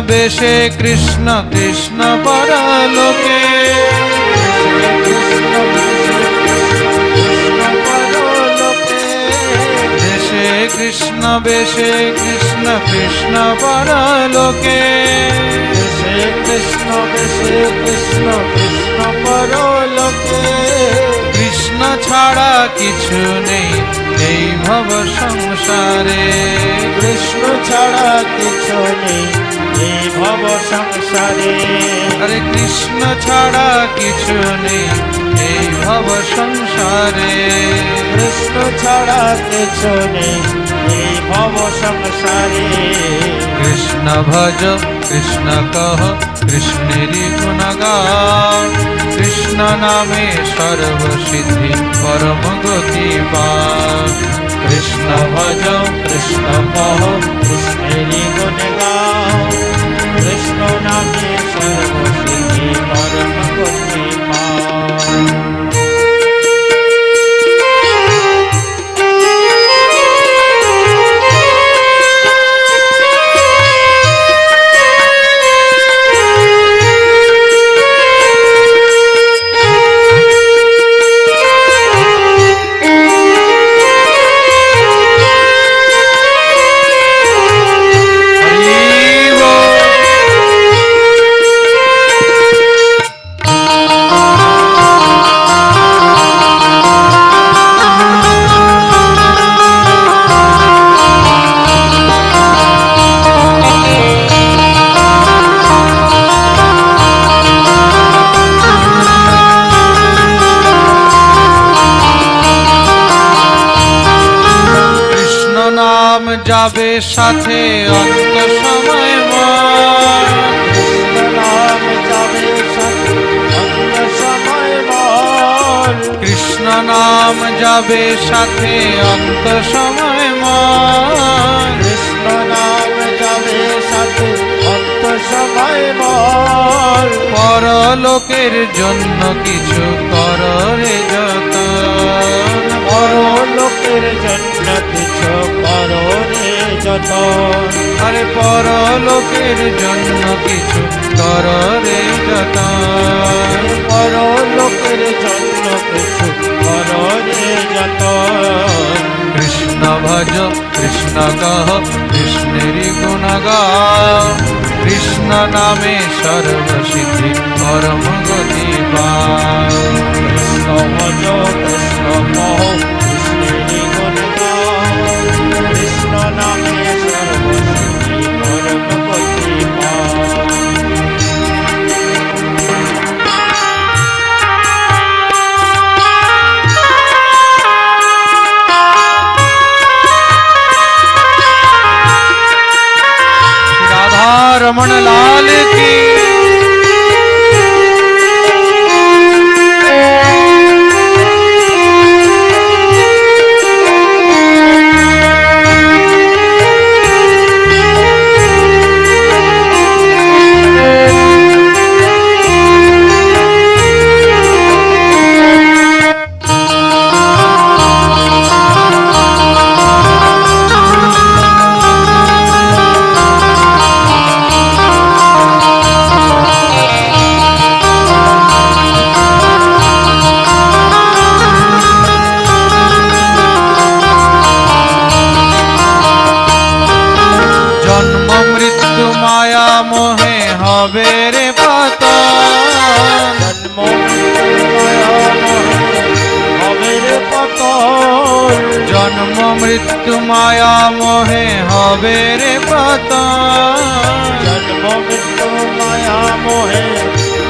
বেশে কৃষ্ণ কৃষ্ণ পরলোকে দেশে কৃষ্ণ বেশে কৃষ্ণ কৃষ্ণ পরলোকে দেশে কৃষ্ণ বেশে কৃষ্ণ কৃষ্ণ পরলোকে কৃষ্ণ ছাড়া কিছু নেই এই ভব সংসারে কৃষ্ণ ছাড়া কিছু নেই এই ভব সংসারে আরে কৃষ্ণ ছাড়া কিছু নেই এই ভব সংসারে কৃষ্ণ ছাড়া কিছু নেই এই ভব সংসারে কৃষ্ণ ভজ কৃষ্ণ কহ কৃষ্ণেরই গুণ গাও কৃষ্ণ নামে সর্বসিদ্ধি পরম গতি পাও কৃষ্ণ ভজ কৃষ্ণ কহ কৃষ্ণেরই গুণ গাও কৃষ্ণ নামে সর্বসিদ্ধি পরম গতি পাও যাবে সাথে অন্ত সময় নাম যাবে সাথে অন্য সময় মন কৃষ্ণ নাম যাবে সাথে অন্ত সময় কৃষ্ণ নাম যাবে সাথে অন্ত সময় মন পরলোকের জন্য কিছু কর রে যতন পরলোকের জন্য কিছু করো রে যতন আরে পরলোকের জন্য কিছু কর রে যতন পরলোকের জন্য কিছু করো রে যতন কৃষ্ণ ভজ কৃষ্ণ কহ কৃষ্ণেরই গুণ গাও কৃষ্ণ নামে সর্বসিদ্ধি পরম গতি পাও কৃষ্ণ ভজ কৃষ্ণ কহ কৃষ্ণেরই গুণ গাও কৃষ্ণ নামে সর্বসিদ্ধি পরম গতি পাও राधा रमण लाल की জন্ম মৃত্যু মায়া মোহে হবে রে পতন জন্ম হবে রে পতন জন্ম মৃত্যু মায়া মোহে হবে রে পতন জন্ম মৃত্যু মায়া মোহে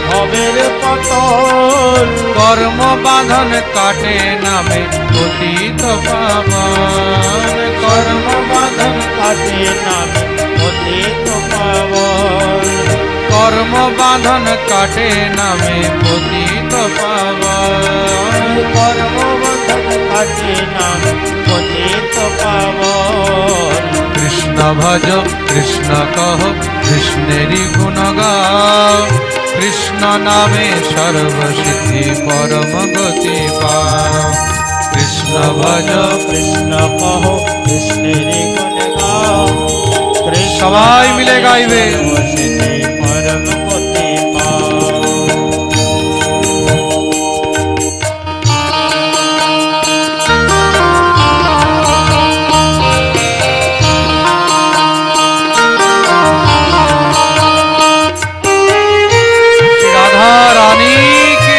হবে রে পতন কর্ম বাঁধন কাটে নামে পতিত পাবন কর্ম বাঁধন কাটে নামে পতিত পাবন কর্ম বাঁধন কাটে নামে পতিত পাবন কর্ম বাঁধন কাটে নামে পতিত পাবন কৃষ্ণ ভজ কৃষ্ণ কহ কৃষ্ণেরই গুণ গাও কৃষ্ণ নামে সর্বসিদ্ধি পরম গতি পাও কৃষ্ণ ভজ কৃষ্ণ কহ কৃষ্ণের গুণ গাও কৃষ্ণ সবাই মিলে গাইবে। বসেছি পরম গতি পাও। রাধা রানী কি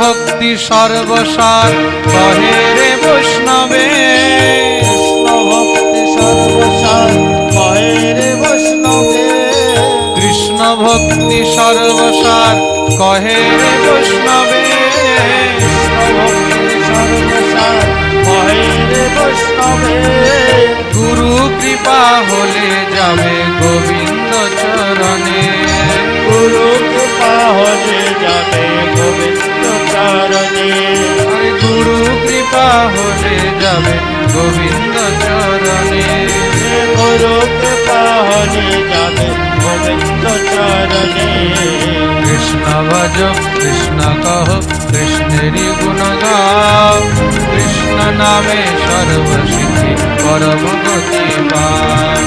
ভক্তি সর্বসার কহে রে বৈষ্ণবে। কৃষ্ণ ভক্তি সর্বসার কহে রে বৈষ্ণবে। কৃষ্ণ ভক্তি সর্বসার কহে রে বৈষ্ণবে। কৃষ্ণ ভক্তি সর্বসার কহে রে বৈষ্ণবে। গুরু কৃপা হলে যাবে গোবিন্দ চরণে। গুরু কৃপা হলে যাবে গোবিন্দ চরণে। আরে গুরু কৃপা হলে যাবে গোবিন্দ চরণে। গুরু কৃপা হলে যাবে গোবিন্দ চরণে। কৃষ্ণ ভজ কৃষ্ণ কহ কৃষ্ণেরই গুণ গাও। কৃষ্ণ নামে সর্বসিদ্ধি পরম গতি পাও।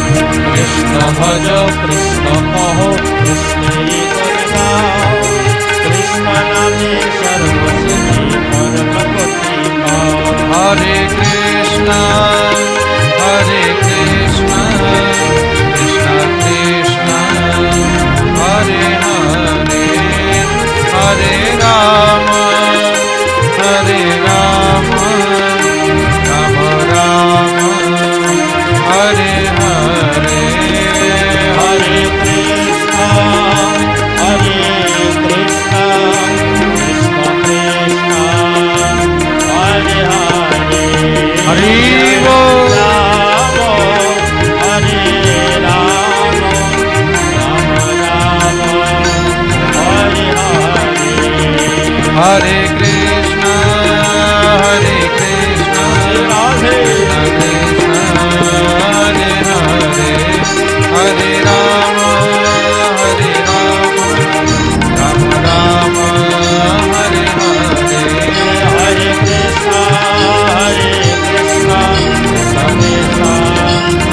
কৃষ্ণ ভজ কৃষ্ণ কহ কৃষ্ণেরই গুণ গাও। কৃষ্ণ নামে সর্বসিদ্ধি পরম গতি পাও। হরে কৃষ্ণ হরে কৃষ্ণ কৃষ্ণ কৃষ্ণ হরে হরে হরে রাম হরে রাম রাম রাম হরে হরে হরে কৃষ্ণ হরে কৃষ্ণ কৃষ্ণ কৃষ্ণ হরে হরে। হরি বল। রাম হরে রাম রাম রাম হরে হরে। হরে কৃষ্ণ হরে কৃষ্ণ রাধে কৃষ্ণ হরে হরে হরে রাম রাম রাম হরে হরে। হরে কৃষ্ণ হরে কৃষ্ণ কৃষ্ণ কৃষ্ণ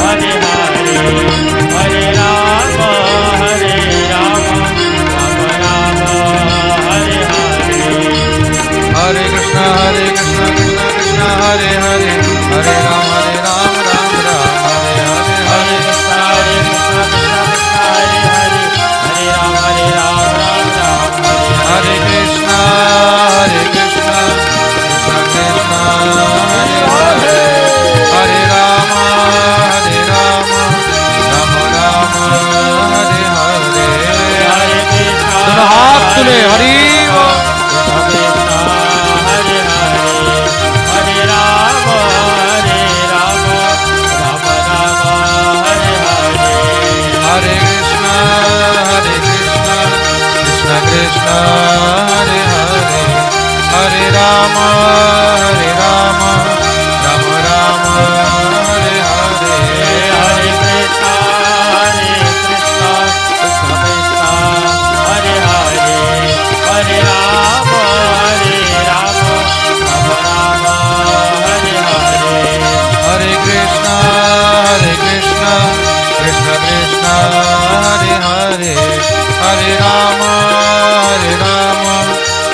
হরে হরে। হরে রাম রাম রাম হরে হরে। हरे कृष्ण कृष्ण कृष्ण हरे हरे हरे राम राम राम हरे हरे हरे कृष्ण हरे कृष्ण कृष्ण कृष्ण हरे हरे। हरे राम राम राम हरे कृष्ण कृष्ण कृष्ण हरे हरे हरे राम राम राम हरे हरे। हरे कृष्ण दोनों हाथ तुले हरि बोल। हरे हरे हरे राम राम राम हरे हरे। हरे कृष्ण कृष्ण कृष्ण हरे हरे हरे राम राम राम हरे हरे। हरे कृष्ण कृष्ण कृष्ण हरे हरे। हरे राम राम राम हरे हरे। हरे कृष्ण कृष्ण कृष्ण हरे हरे हरे राम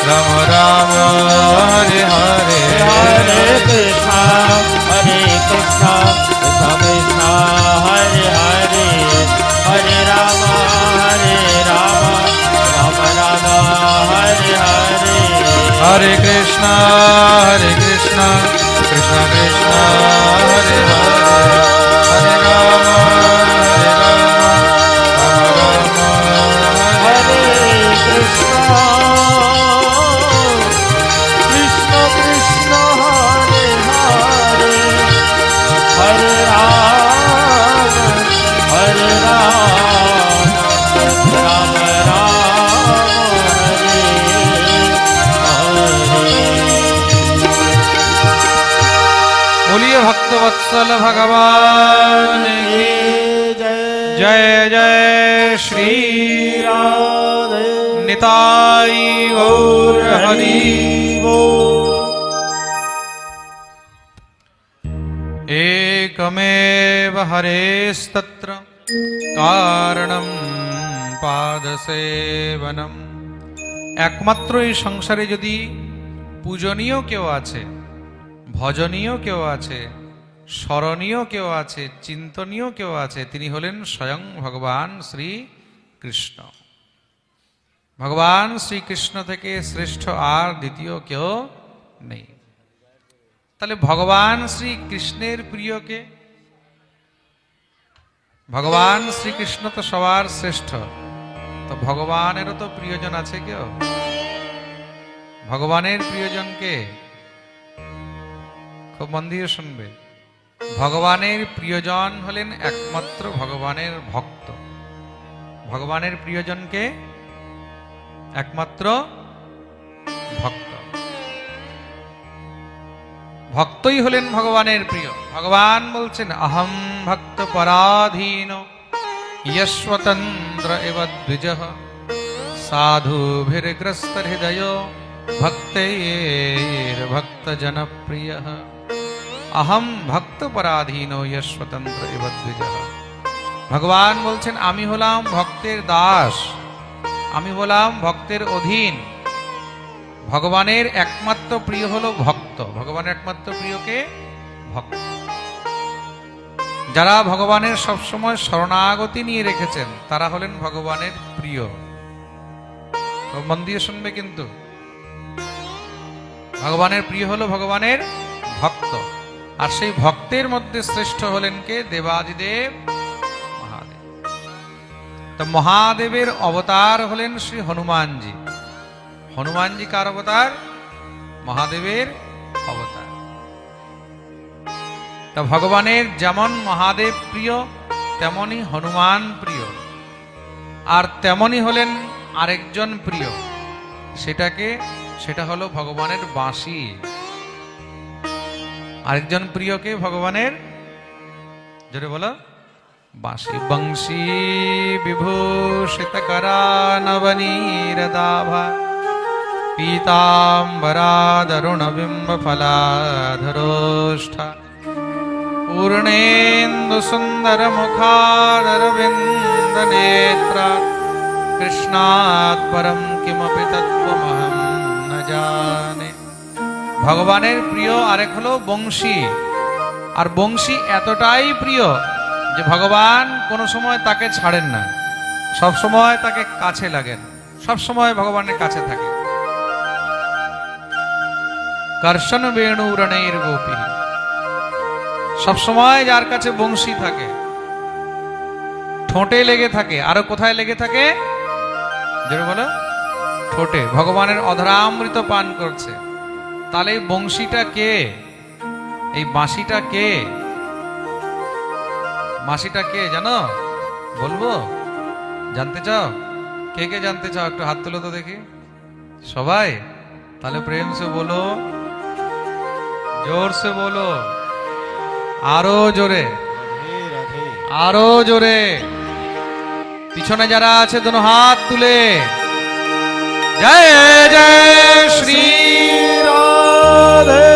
राम राम हरे हरे। हरे कृष्ण कृष्ण कृष्ण हरे हरे। हरे राम राम राम हरे हरे। हरे कृष्ण कृष्ण कृष्ण हरे हरे हरे राम राम राम हरे कृष्ण ভক্তবৎসল ভগবান কি জয় জয় শ্রী রাধে নিতাই গৌর হরি एकमेव हरेस्तत्र कारणं पादसेवनम् একমাত্র এই সংসারে যদি পূজনীয় কেউ আছে, ভজনীয় কেউ আছে, স্মরণীয় কেউ আছে, চিন্তনীয় কেউ আছে, তিনি হলেন স্বয়ং ভগবান শ্রী কৃষ্ণ। ভগবান শ্রীকৃষ্ণ থেকে শ্রেষ্ঠ আর দ্বিতীয় কেউ নেই। তাহলে ভগবান শ্রীকৃষ্ণের প্রিয়কে, ভগবান শ্রীকৃষ্ণ তো সবার শ্রেষ্ঠ, তো ভগবানেরও তো প্রিয়জন আছে কেউ? ভগবানের প্রিয়জনকে খুব মন দিয়ে শুনবে। ভগবানের প্রিয়জন হলেন একমাত্র ভগবানের ভক্ত। ভগবানের প্রিয়জনকে একমাত্র ভক্ত। ভক্তই হলেন ভগবানের প্রিয়। ভগবান বলছেন অহম ভক্ত পরাধীন যস্বতন্ত্র এব দ্বিজঃ সাধুভির্গ্রস্ত হৃদয় ভক্তৈর্ভক্ত জনপ্রিয়ঃ। অহম ভক্ত পরাধীন যস্বতন্ত্র এব দ্বিজঃ। ভগবান বলছেন আমি হলাম ভক্তের দাস, আমি হলাম ভক্তের অধীন। ভগবানের একমাত্র প্রিয় হলো ভক্ত। ভগবানের একমাত্র প্রিয়কে ভক্ত। যারা ভগবানের সবসময় শরণাগতি নিয়ে রেখেছেন তারা হলেন ভগবানের প্রিয়। মন দিয়ে শুনবে কিন্তু, ভগবানের প্রিয় হলো ভগবানের ভক্ত। আর সেই ভক্তের মধ্যে শ্রেষ্ঠ হলেন কে? দেবাদিদেব মহাদেব। তো মহাদেবের অবতার হলেন শ্রী হনুমানজি। হনুমানজি কার অবতার? মহাদেবের অবতার। তা ভগবানের যেমন মহাদেব প্রিয় তেমনি হনুমান প্রিয়। আর তেমনি হলেন আরেকজন প্রিয়, সেটা হলো ভগবানের বাঁশি। আরেকজন প্রিয়কে ভগবানের, জোরে বলো, বাঁশি। বংশী বিভূষিত করা নবনীরদাভা পীতাম্বরাদরুণবিম্ব ফলাধরোষ্ঠ পূর্ণেন্দু সুন্দর মুখারবিন্দ নেত্র কৃষ্ণাৎ পরম কিমপি তত্ত্বমহং ন জানে। ভগবানের প্রিয় আরেক হলো বংশী। আর বংশী এতটাই প্রিয় যে ভগবান কোনো সময় তাকে ছাড়েন না, সব সময় তাকে কাছে লাগেন, সব সময় ভগবানের কাছে থাকে। কর্ষণ বেণু রণের গোপী, সব সময় যার কাছে বংশী থাকে, ঠোঁটে লেগে থাকে। আরো কোথায় লেগে থাকে? যেটা বলো, ঠোঁটে। ভগবানের অধরামৃত পান করছে। তাহলে এই বংশীটা কে? এই বাঁশিটা কে? বাঁশিটা কে জানো? বলবো? জানতে চাও? কে কে জানতে চাও? একটু হাত তুলো তো দেখি সবাই। তাহলে প্রেম সে বলো, জোর সে বলো, আরো জোরে, আরো জোরে। পিছনে যারা আছে দোনো হাত তুলে জয় জয় শ্রী রাধে।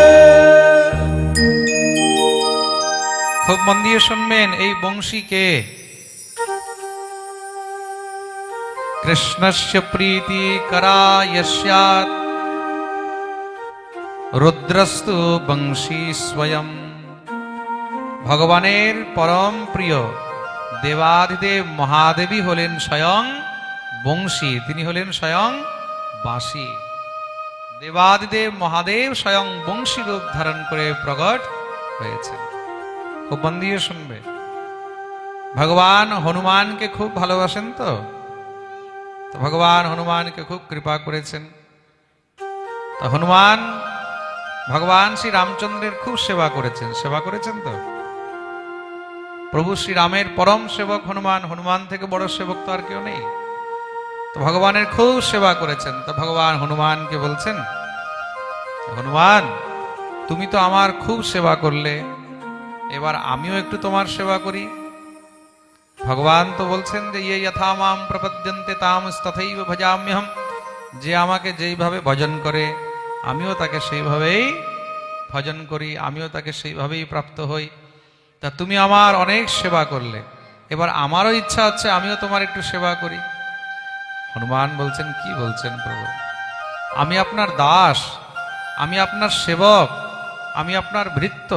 খুব মন দিয়ে শুনবেন, এই বংশী কে? কৃষ্ণস্য প্রীতি করা যস্যাৎ রুদ্রস্তু বংশী স্বয়ং। ভগবানের পরম প্রিয় দেবাদিদেব মহাদেবী হলেন স্বয়ং বংশী, তিনি হলেন স্বয়ং বাঁশি। দেবাদিদেব মহাদেব স্বয়ং বংশী রূপ ধারণ করে প্রকট হয়েছেন। খুব মন দিয়ে শুনবে। ভগবান হনুমানকে খুব ভালোবাসেন, তো ভগবান হনুমানকে খুব কৃপা করেছেন। তো হনুমান ভগবান শ্রী রামচন্দ্রের খুব সেবা করেছেন। সেবা করেছেন তো প্রভু শ্রী রামের পরম সেবক হনুমান। হনুমান থেকে বড় সেবক তো আর কেউ নেই। তো ভগবানের খুব সেবা করেছেন। তো ভগবান হনুমানকে বলছেন, হনুমান তুমি তো আমার খুব সেবা করলে, এবার আমিও একটু তোমার সেবা করি। ভগবান তো বলছেন যে ইয়ে যথা মাম প্রপদ্যন্তে তাম তথৈব ভজাম্যহম, যে আমাকে যেইভাবে ভজন করে আমিও তাকে সেইভাবেই ভজন করি, আমিও তাকে সেইভাবেই প্রাপ্ত হই। তা তুমি আমার অনেক সেবা করলে, এবার আমারও ইচ্ছা হচ্ছে আমিও তোমার একটু সেবা করি। হনুমান বলছেন, কি বলছেন প্রভু, আমি আপনার দাস, আমি আপনার সেবক, আমি আপনার ভৃত্য,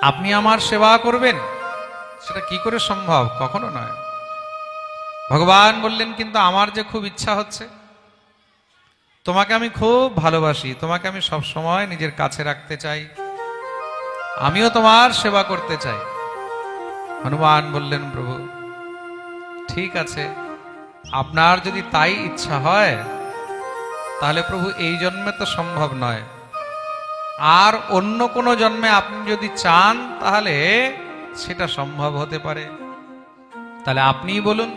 আপনি আমার সেবা করবেন? সেটা কি করে সম্ভব? কখনো নয়। ভগবান বললেন, কিন্তু আমার যে খুব ইচ্ছা হচ্ছে, তোমাকে আমি খুব ভালোবাসি, তোমাকে আমি সব সময় নিজের কাছে রাখতে চাই, আমিও তোমার সেবা করতে চাই। হনুমান বললেন, প্রভু ঠিক আছে, আপনার যদি তাই ইচ্ছা হয় তাহলে প্রভু এই জন্মে তো সম্ভব নয়, আর অন্য কোনো জন্মে আপনি যদি চান তাহলে সেটা সম্ভব হতে পারে, তাহলে আপনিই বলুন।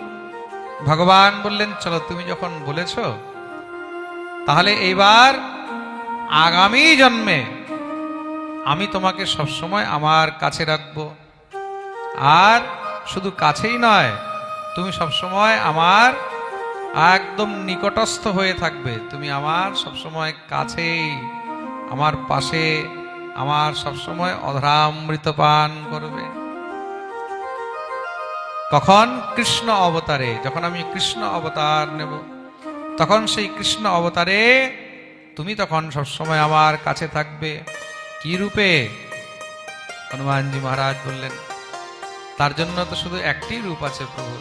ভগবান বললেন, চলো তুমি যখন বলেছ তাহলে এইবার আগামী জন্মে আমি তোমাকে সবসময় আমার কাছে রাখবো, আর শুধু কাছেই নয়, তুমি সবসময় আমার একদম নিকটস্থ হয়ে থাকবে, তুমি আমার সবসময় কাছেই, আমার পাশে, আমার সবসময় অধরামৃত পান করবে। কখন? কৃষ্ণ অবতারে, যখন আমি কৃষ্ণ অবতার নেব, তখন সেই কৃষ্ণ অবতারে তুমি তখন সবসময় আমার কাছে থাকবে। কি রূপে? হনুমানজি মহারাজ বললেন, তার জন্য তো শুধু একটি রূপ আছে প্রভু,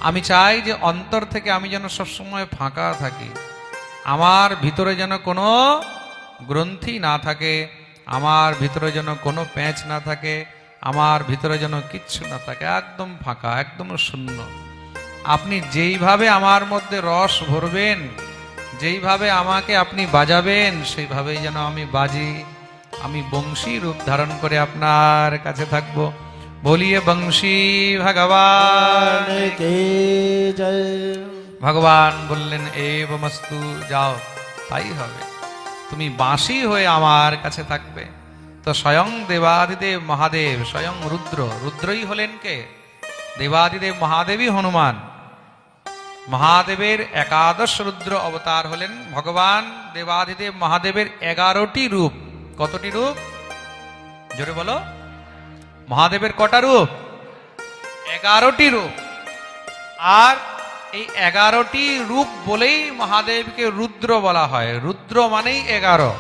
আমি চাই যে অন্তর থেকে আমি যেন সবসময় ফাঁকা থাকি, আমার ভিতরে যেন কোনো গ্রন্থি না থাকে, আমার ভিতরে যেন কোনো প্যাঁচ না থাকে, আমার ভিতরে যেন কিচ্ছু না থাকে, একদম ফাঁকা, একদম শূন্য। আপনি যেইভাবে আমার মধ্যে রস ভরবেন, যেইভাবে আমাকে আপনি বাজাবেন, সেইভাবেই যেন আমি বাজি, আমি বংশী রূপ ধারণ করে আপনার কাছে থাকবো। বলিয়ে বংশী ভগবান কি জয়। ভগবান বললেন, এবমস্তু, যাও, তাই হবে, তুমি বাঁশি হয়ে আমার কাছে থাকবে। তো স্বয়ং দেবাদিদেব মহাদেব, স্বয়ং রুদ্র, রুদ্রই হলেন কে? দেবাদিদেব মহাদেবী হনুমান। মহাদেবের একাদশ রুদ্র অবতার হলেন ভগবান দেবাদিদেব মহাদেবের 11টি রূপ। কতটি রূপ? জোরে বলো। মহাদেবের কটা রূপ? 11টি রূপ। আর এই 11টি রূপ বলেই মহাদেবকে রুদ্র বলা হয়। রুদ্র মানেই 11।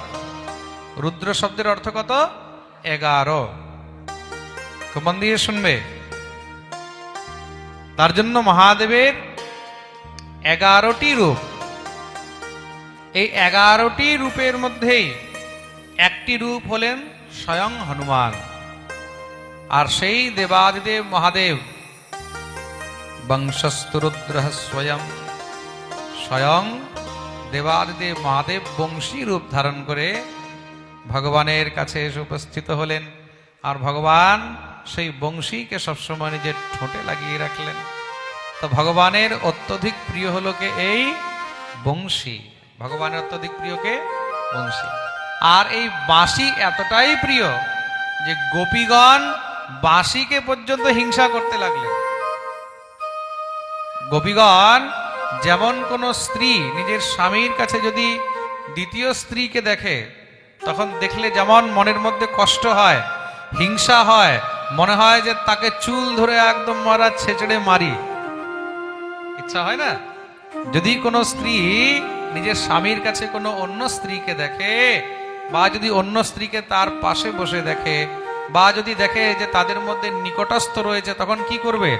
রুদ্র শব্দের অর্থ কত? 11। খুব মন দিয়ে শুনবে। তার জন্য মহাদেবের 11টি রূপ। এই 11টি রূপের মধ্যেই একটি রূপ হলেন স্বয়ং হনুমান। আর সেই দেবাদিদেব মহাদেব বংশস্তু রুদ্র স্বয়ং, স্বয়ং দেবাদিদেব মহাদেব বংশী রূপ ধারণ করে ভগবানের কাছে এসে উপস্থিত হলেন। আর ভগবান সেই বংশীকে সবসময় নিজের ঠোঁটে লাগিয়ে রাখলেন। তো ভগবানের অত্যধিক প্রিয় হলো কে? এই বংশী। ভগবানের অত্যধিক প্রিয় কে? বংশী। আর এই বাঁশি এতটাই প্রিয় যে গোপীগণ বাঁশিকে পর্যন্ত হিংসা করতে লাগলেন। গোপীগণ, যেমন কোন স্ত্রী নিজের স্বামীর কাছে যদি দ্বিতীয় স্ত্রীকে দেখে, তখন দেখলে যেমন মনের মধ্যে কষ্ট হয়, হিংসা হয়, মনে হয় যে তাকে চুল ধরে একদম মারা, ছেঁচড়ে মারি, ইচ্ছা হয় না? যদি কোনো স্ত্রী নিজের স্বামীর কাছে কোনো অন্য স্ত্রীকে দেখে, বা যদি অন্য স্ত্রীকে তার পাশে বসে দেখে, বা যদি দেখে যে তাদের মধ্যে নিকটস্থ রয়েছে, তখন কি করবে?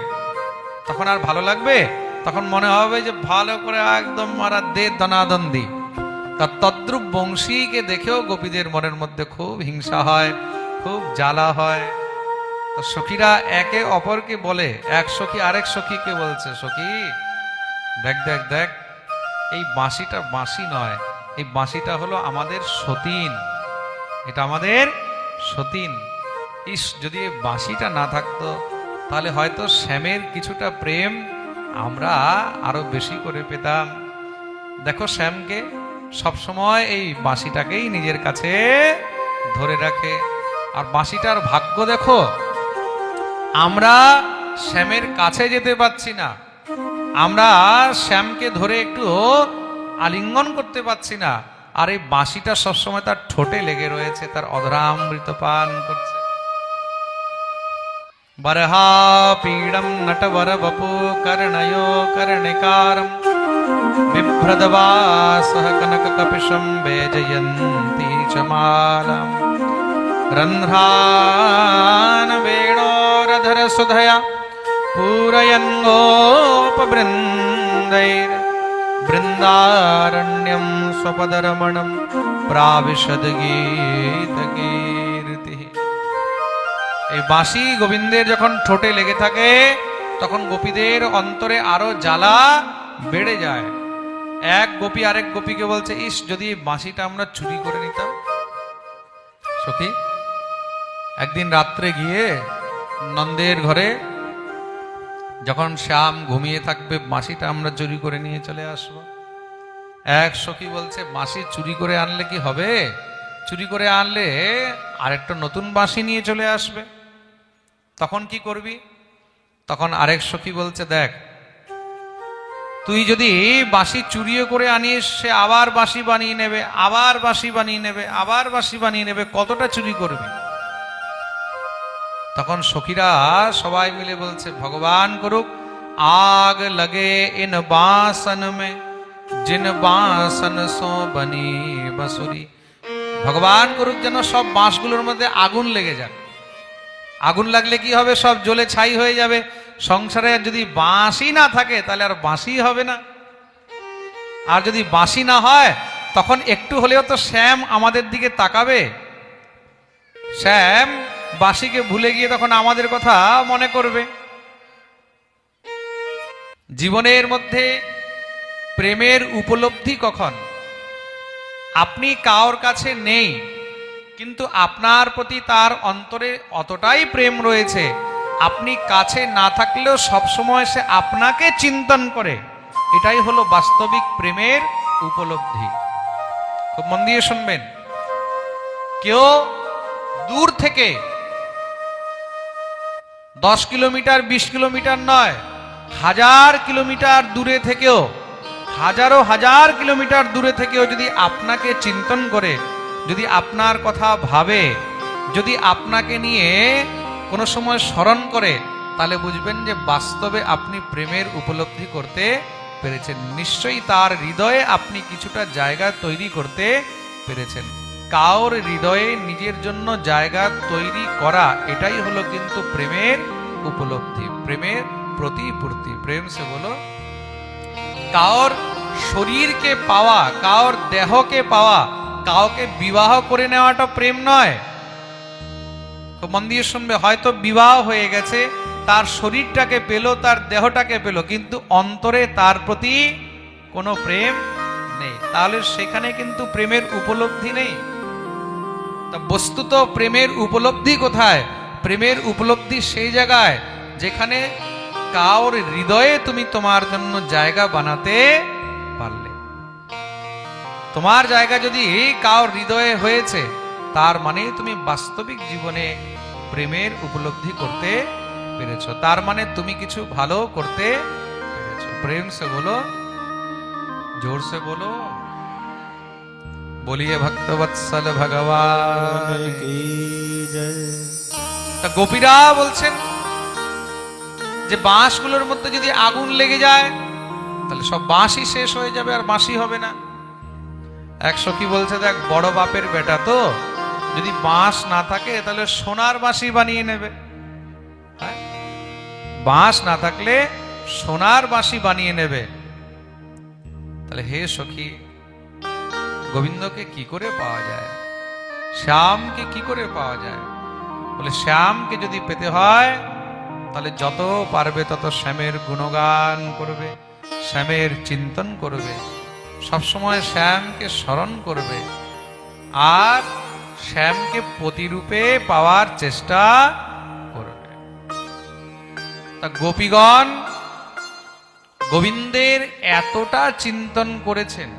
তখন আর ভালো লাগবে? তখন মনে হবে যে ভালো করে একদম মারা দে দনাদন্দি। তা তদ্রূপ বংশীকে দেখেও গোপীদের মনের মধ্যে খুব হিংসা হয়, খুব জ্বালা হয়। তো সখীরা একে অপরকে বলে, এক সখী আরেক সখীকে বলছে, সখী দেখ দেখ দেখ, এই বাঁশিটা বাঁশি নয়, এই বাঁশিটা হলো আমাদের সতীন, এটা আমাদের সতীন। ইস, যদি এই বাঁশিটা না থাকতো তাহলে হয়তো শ্যামের কিছুটা প্রেম আমরা আরো বেশি করে পেতাম। দেখো শ্যামকে সবসময় এই বাঁশিটাকেই নিজের কাছে ধরে রাখে। আর বাঁশিটার ভাগ্য দেখো, আমরা শ্যামের কাছে যেতে পারছি না, আমরা শ্যামকে ধরে একটু আলিঙ্গন করতে পারছি না, আর এই বাঁশিটা সবসময় তার ঠোঁটে লেগে রয়েছে, তার অধরামৃত পান করছে। বরহা পীড়ম নটবর বপু কর্ণयो কর্ণিকারম বিভ্রদবাসঃ কনক কপিশম বেজয়ন্তি চ মালাম রন্ধ্রান বেণোরধর সুধয়া पूरयन् गोपवृन्दैर् बृन्दारण्यं स्वपदरमणं प्राविशद गीतकीर्तिः। এই বাঁশি গোবিন্দের যখন ঠোঁটে লেগে থাকে তখন গোপীদের অন্তরে আরো জ্বালা বেড়ে যায়। এক গোপী আরেক গোপীকে বলছে, ইস যদি বাঁশিটা আমরা চুরি করে নিতাম। সখী, একদিন রাত্রে গিয়ে নন্দের ঘরে যখন শ্যাম ঘুমিয়ে থাকবে, বাঁশিটা আমরা চুরি করে নিয়ে চলে আসব। এক সখী বলছে, বাঁশি চুরি করে আনলে কি হবে? চুরি করে আনলে আরেকটা নতুন বাঁশি নিয়ে চলে আসবে, তখন কি করবি? তখন আরেক সখী বলছে, দেখ তুই যদি বাঁশি চুরিও করে আনিস, সে আবার বাঁশি বানিয়ে নেবে, আবার বাঁশি বানিয়ে নেবে, আবার বাঁশি বানিয়ে নেবে, কতটা চুরি করবি? তখন সখীরা সবাই মিলে বলছে, ভগবান করুক আগ লাগে ইন বাসন মে জিন বাসন সো বনি বাঁশুরি। ভগবান করুক যেন সব বাঁশগুলোর মধ্যে আগুন লেগে যাক। আগুন লাগলে কি হবে? সব জ্বলে ছাই হয়ে যাবে। সংসারে যদি বাঁশি না থাকে তাহলে আর বাঁশি হবে না। আর যদি বাঁশি না হয় তখন একটু হলেও তো শ্যাম আমাদের দিকে তাকাবে। শ্যাম বাঁশিকে ভুলে গিয়ে তখন আমাদের কথা মনে করবে। জীবনের মধ্যে প্রেমের উপলব্ধি কখন? আপনি কারোর কাছে নেই, কিন্তু আপনার প্রতি তার অন্তরে অতটাই প্রেম রয়েছে, আপনি কাছে না থাকলেও সবসময় সে আপনাকে চিন্তন করে। এটাই হলো বাস্তবিক প্রেমের উপলব্ধি। খুব মন দিয়ে শুনবেন। কেউ দূর থেকে 10 কিলোমিটার 20 কিলোমিটার নয়, 1000 কিলোমিটার দূরে থেকেও, হাজারো হাজার কিলোমিটার দূরে থেকেও যদি আপনাকে চিন্তন করে, যদি আপনার কথা ভাবে, যদি আপনাকে নিয়ে কোনো সময় স্মরণ করে, তাহলে বুঝবেন যে বাস্তবে আপনি প্রেমের উপলব্ধি করতে পেরেছেন। নিশ্চয়ই তার হৃদয়ে আপনি কিছুটা জায়গা তৈরি করতে পেরেছেন। কার হৃদয়ে নিজের জন্য জায়গা তৈরি করা, এটাই হলো কিন্তু প্রেমের উপলব্ধি, প্রেমের প্রতিপূর্তি। প্রেম সে বলো, কার শরীরকে পাওয়া, কার দেহকে পাওয়া, কাউকে বিবাহ করে নেওয়াটা প্রেম নয়। তো মন দিয়ে শুনবে, হয়তো বিবাহ হয়ে গেছে, তার শরীরটাকে পেল, তার দেহটাকে পেল, কিন্তু অন্তরে তার প্রতি কোনো প্রেম নেই, তাহলে সেখানে কিন্তু প্রেমের উপলব্ধি নেই। তা বস্তুত প্রেমের উপলব্ধি কোথায়? প্রেমের উপলব্ধি সেই জায়গায় যেখানে কার হৃদয়ে তুমি তোমার জন্য জায়গা বানাতে পারলে। তোমার জায়গা যদি কার হৃদয়ে হয়েছে, তার মানে তুমি বাস্তবিক জীবনে প্রেমের উপলব্ধি করতে পেরেছ, তার মানে তুমি কিছু ভালো করতে পেরেছ। প্রেম সে বলো, জোর সে বলো, বলিয়ে ভক্তবৎসল ভগবান কি জয়। তা গোপীরা বলছেন যে বাঁশগুলোর মধ্যে যদি আগুন লেগে যায় তাহলে সব বাঁশই শেষ হয়ে যাবে, আর বাঁশি হবে না। এক সখী বলছে, দেখ বড় বাপের বেটা তো, যদি বাঁশ না থাকে তাহলে সোনার বাঁশি বানিয়ে নেবে। বাঁশ না থাকলে সোনার বাঁশি বানিয়ে নেবে। তাহলে হে সখী, গোবিন্দকে কি করে পাওয়া যায়? শ্যামকে কি করে পাওয়া যায়? বলে শ্যামকে যদি পেতে হয় তাহলে যত পারবে তত শ্যামের গুণগান করবে, শ্যামের চিন্তন করবে, সবসময় শ্যামকে স্মরণ করবে, আর শ্যামকে প্রতিরূপে পাওয়ার চেষ্টা করবে। তা গোপীগণ গোবিন্দের এতটা চিন্তন করেছেন,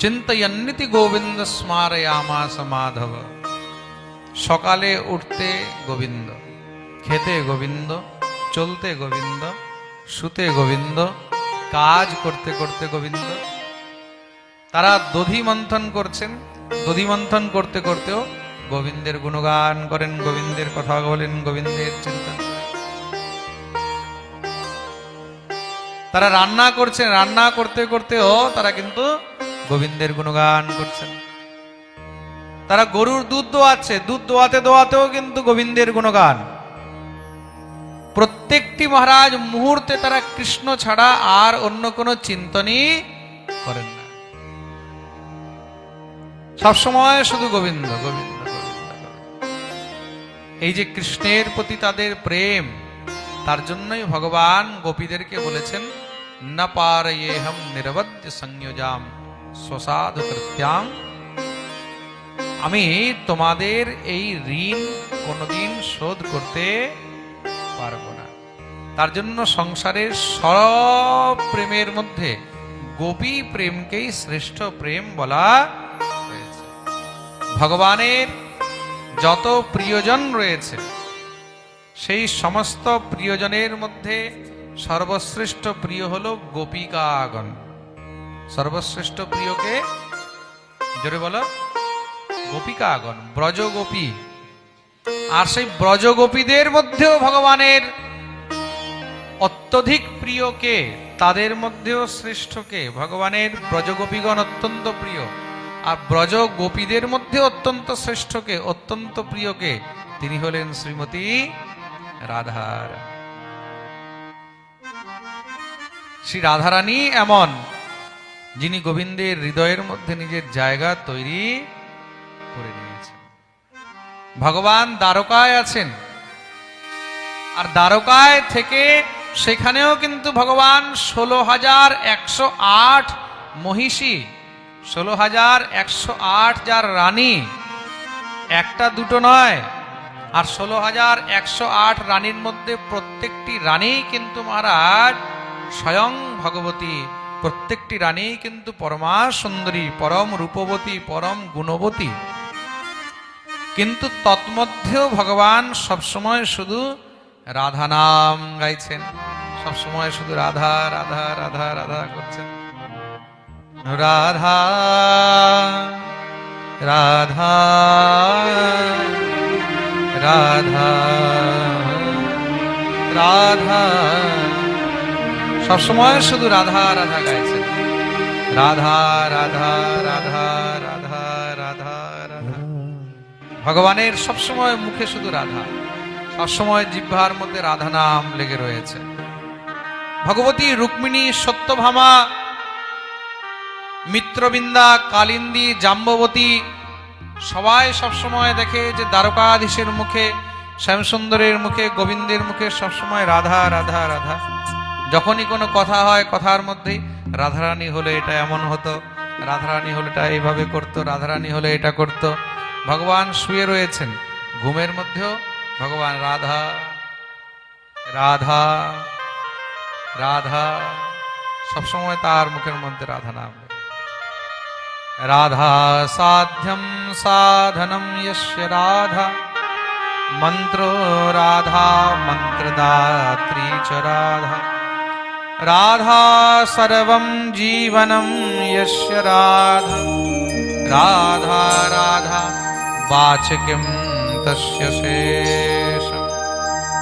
চিন্তয়ন্নিতি গোবিন্দ স্মারয়ামাস মাধব। সকালে উঠতে গোবিন্দ, খেতে গোবিন্দ, চলতে গোবিন্দ, শুতে গোবিন্দ, কাজ করতে করতে গোবিন্দ। তারা দধি মন্থন করছেন, দধি মন্থন করতে করতেও গোবিন্দের গুণগান করেন, গোবিন্দের কথা বলেন, গোবিন্দের চিন্তা। তারা রান্না করছেন, রান্না করতে করতেও তারা কিন্তু গোবিন্দের গুণগান করছেন। তারা গরুর দুধ দোয়াচ্ছে, দুধ দোয়াতে দোয়াতেও কিন্তু গোবিন্দের গুণগান। প্রত্যেকটি মহারাজ মুহূর্তে তারা কৃষ্ণ ছাড়া আর অন্য কোনো চিন্তনই করেন না, সবসময় শুধু গোবিন্দ গোবিন্দ গোবিন্দ। এই যে কৃষ্ণের প্রতি তাদের প্রেম, তার জন্যই ভগবান গোপীদেরকে বলেছেন, ন পারয়েহম নিরবধ্য সংযোজাম স্বসাধু কৃত্যাং। আমি তোমাদের এই ঋণ কোনোদিন শোধ করতে পারবো না। তার জন্য সংসারের সব প্রেমের মধ্যে গোপী প্রেমকেই শ্রেষ্ঠ প্রেম বলা হয়েছে। ভগবানের যত প্রিয়জন রয়েছে, সেই সমস্ত প্রিয়জনের মধ্যে সর্বশ্রেষ্ঠ প্রিয় হলো গোপিকাগণ। সর্বশ্রেষ্ঠ প্রিয়কে জোরে বলো, গোপিকাগণ, ব্রজগোপী। আর সেই ব্রজগোপীদের মধ্যেও ভগবানের অত্যধিক প্রিয়কে, তাদের মধ্যেও শ্রেষ্ঠকে। ভগবানের ব্রজগোপীগণ অত্যন্ত প্রিয়, আর ব্রজগোপীদের মধ্যে অত্যন্ত শ্রেষ্ঠকে, অত্যন্ত প্রিয়কে, তিনি হলেন শ্রীমতী রাধার। শ্রী রাধারানী এমন, যিনি গোবিন্দের হৃদয়ের মধ্যে নিজের জায়গা তৈরি করে নিয়েছেন। ভগবান দ্বারকায় আছেন, আর দ্বারকায় থেকে সেখানেও কিন্তু ভগবান 16,108 মহিষী, 16,108 যার রানী, একটা দুটো নয়। আর 16,108 রানীর মধ্যে প্রত্যেকটি রানী কিন্তু মহারাজ স্বয়ং ভগবতী। প্রত্যেকটি রানী কিন্তু পরমা সুন্দরী, পরম রূপবতী, পরম গুণবতী। কিন্তু তৎমধ্যেও ভগবান সবসময় শুধু রাধা নাম গাইছেন, সবসময় শুধু রাধা রাধা রাধা রাধা করছেন। রাধা রাধা রাধা রাধা, সবসময় শুধু রাধা রাধা গাইছেন। রাধা রাধা রাধা রাধা রাধা রাধা। ভগবানের সবসময় মুখে শুধু রাধা, সবসময় জিহ্বার মধ্যে রাধা নাম লেগে রয়েছে। ভগবতী রুক্মিণী, সত্যভামা, মিত্রবৃন্দা, কালিন্দী, জাম্ববতী সবাই সবসময় দেখে যে দ্বারকাধীশের মুখে, শ্যামসুন্দরের মুখে, গোবিন্দের মুখে সবসময় রাধা রাধা রাধা। যখনই কোনো কথা হয়, কথার মধ্যেই রাধারানী হলে এটা এমন হতো, রাধারানী হলে এটা এইভাবে করতো, রাধারানী হলে এটা করত। ভগবান শুয়ে রয়েছেন, ঘুমের মধ্যেও ভগবান রাধা রাধা রাধা, সবসময় তার মুখের মধ্যে রাধা নাম। রাধা সাধ্যম সাধনম যস্য রাধা, মন্ত্র রাধা মন্ত্রদাত্রী চ রাধা, রাধা সর্বম জীবনম যস্য রাধা, রাধা রাধা বাচকিম তস্য শেষম।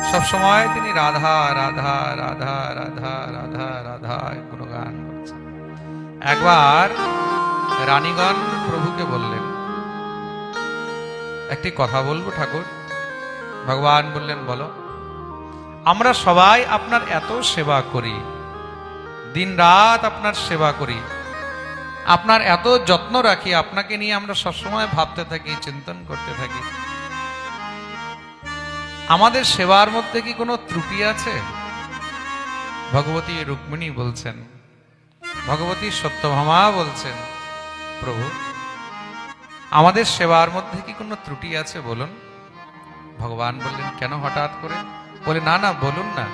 সবসময় তিনি রাধা রাধা রাধা রাধা রাধা রাধা গুণগান করছেন। একবার রানীগণ প্রভুকে বললেন, একটি কথা বলবো ঠাকুর। ভগবান বললেন, বলো। আমরা সবাই আপনার এত সেবা করি, দিন রাত আপনার সেবা করি, আপনার এত যত্ন রাখি, আপনাকে নিয়ে আমরা সবসময় ভাবতে থাকি, চিন্তন করতে থাকি। আমাদের সেবার মধ্যে কি কোনো ত্রুটি আছে? ভগবতী রুক্মিণী বলছেন, ভগবতী সত্যভামা বলছেন, প্রভু আমাদের সেবার মধ্যে কি কোনো ত্রুটি আছে বলুন। ভগবান বললেন, কেন হঠাৎ করে? বলে, না না বলুন না,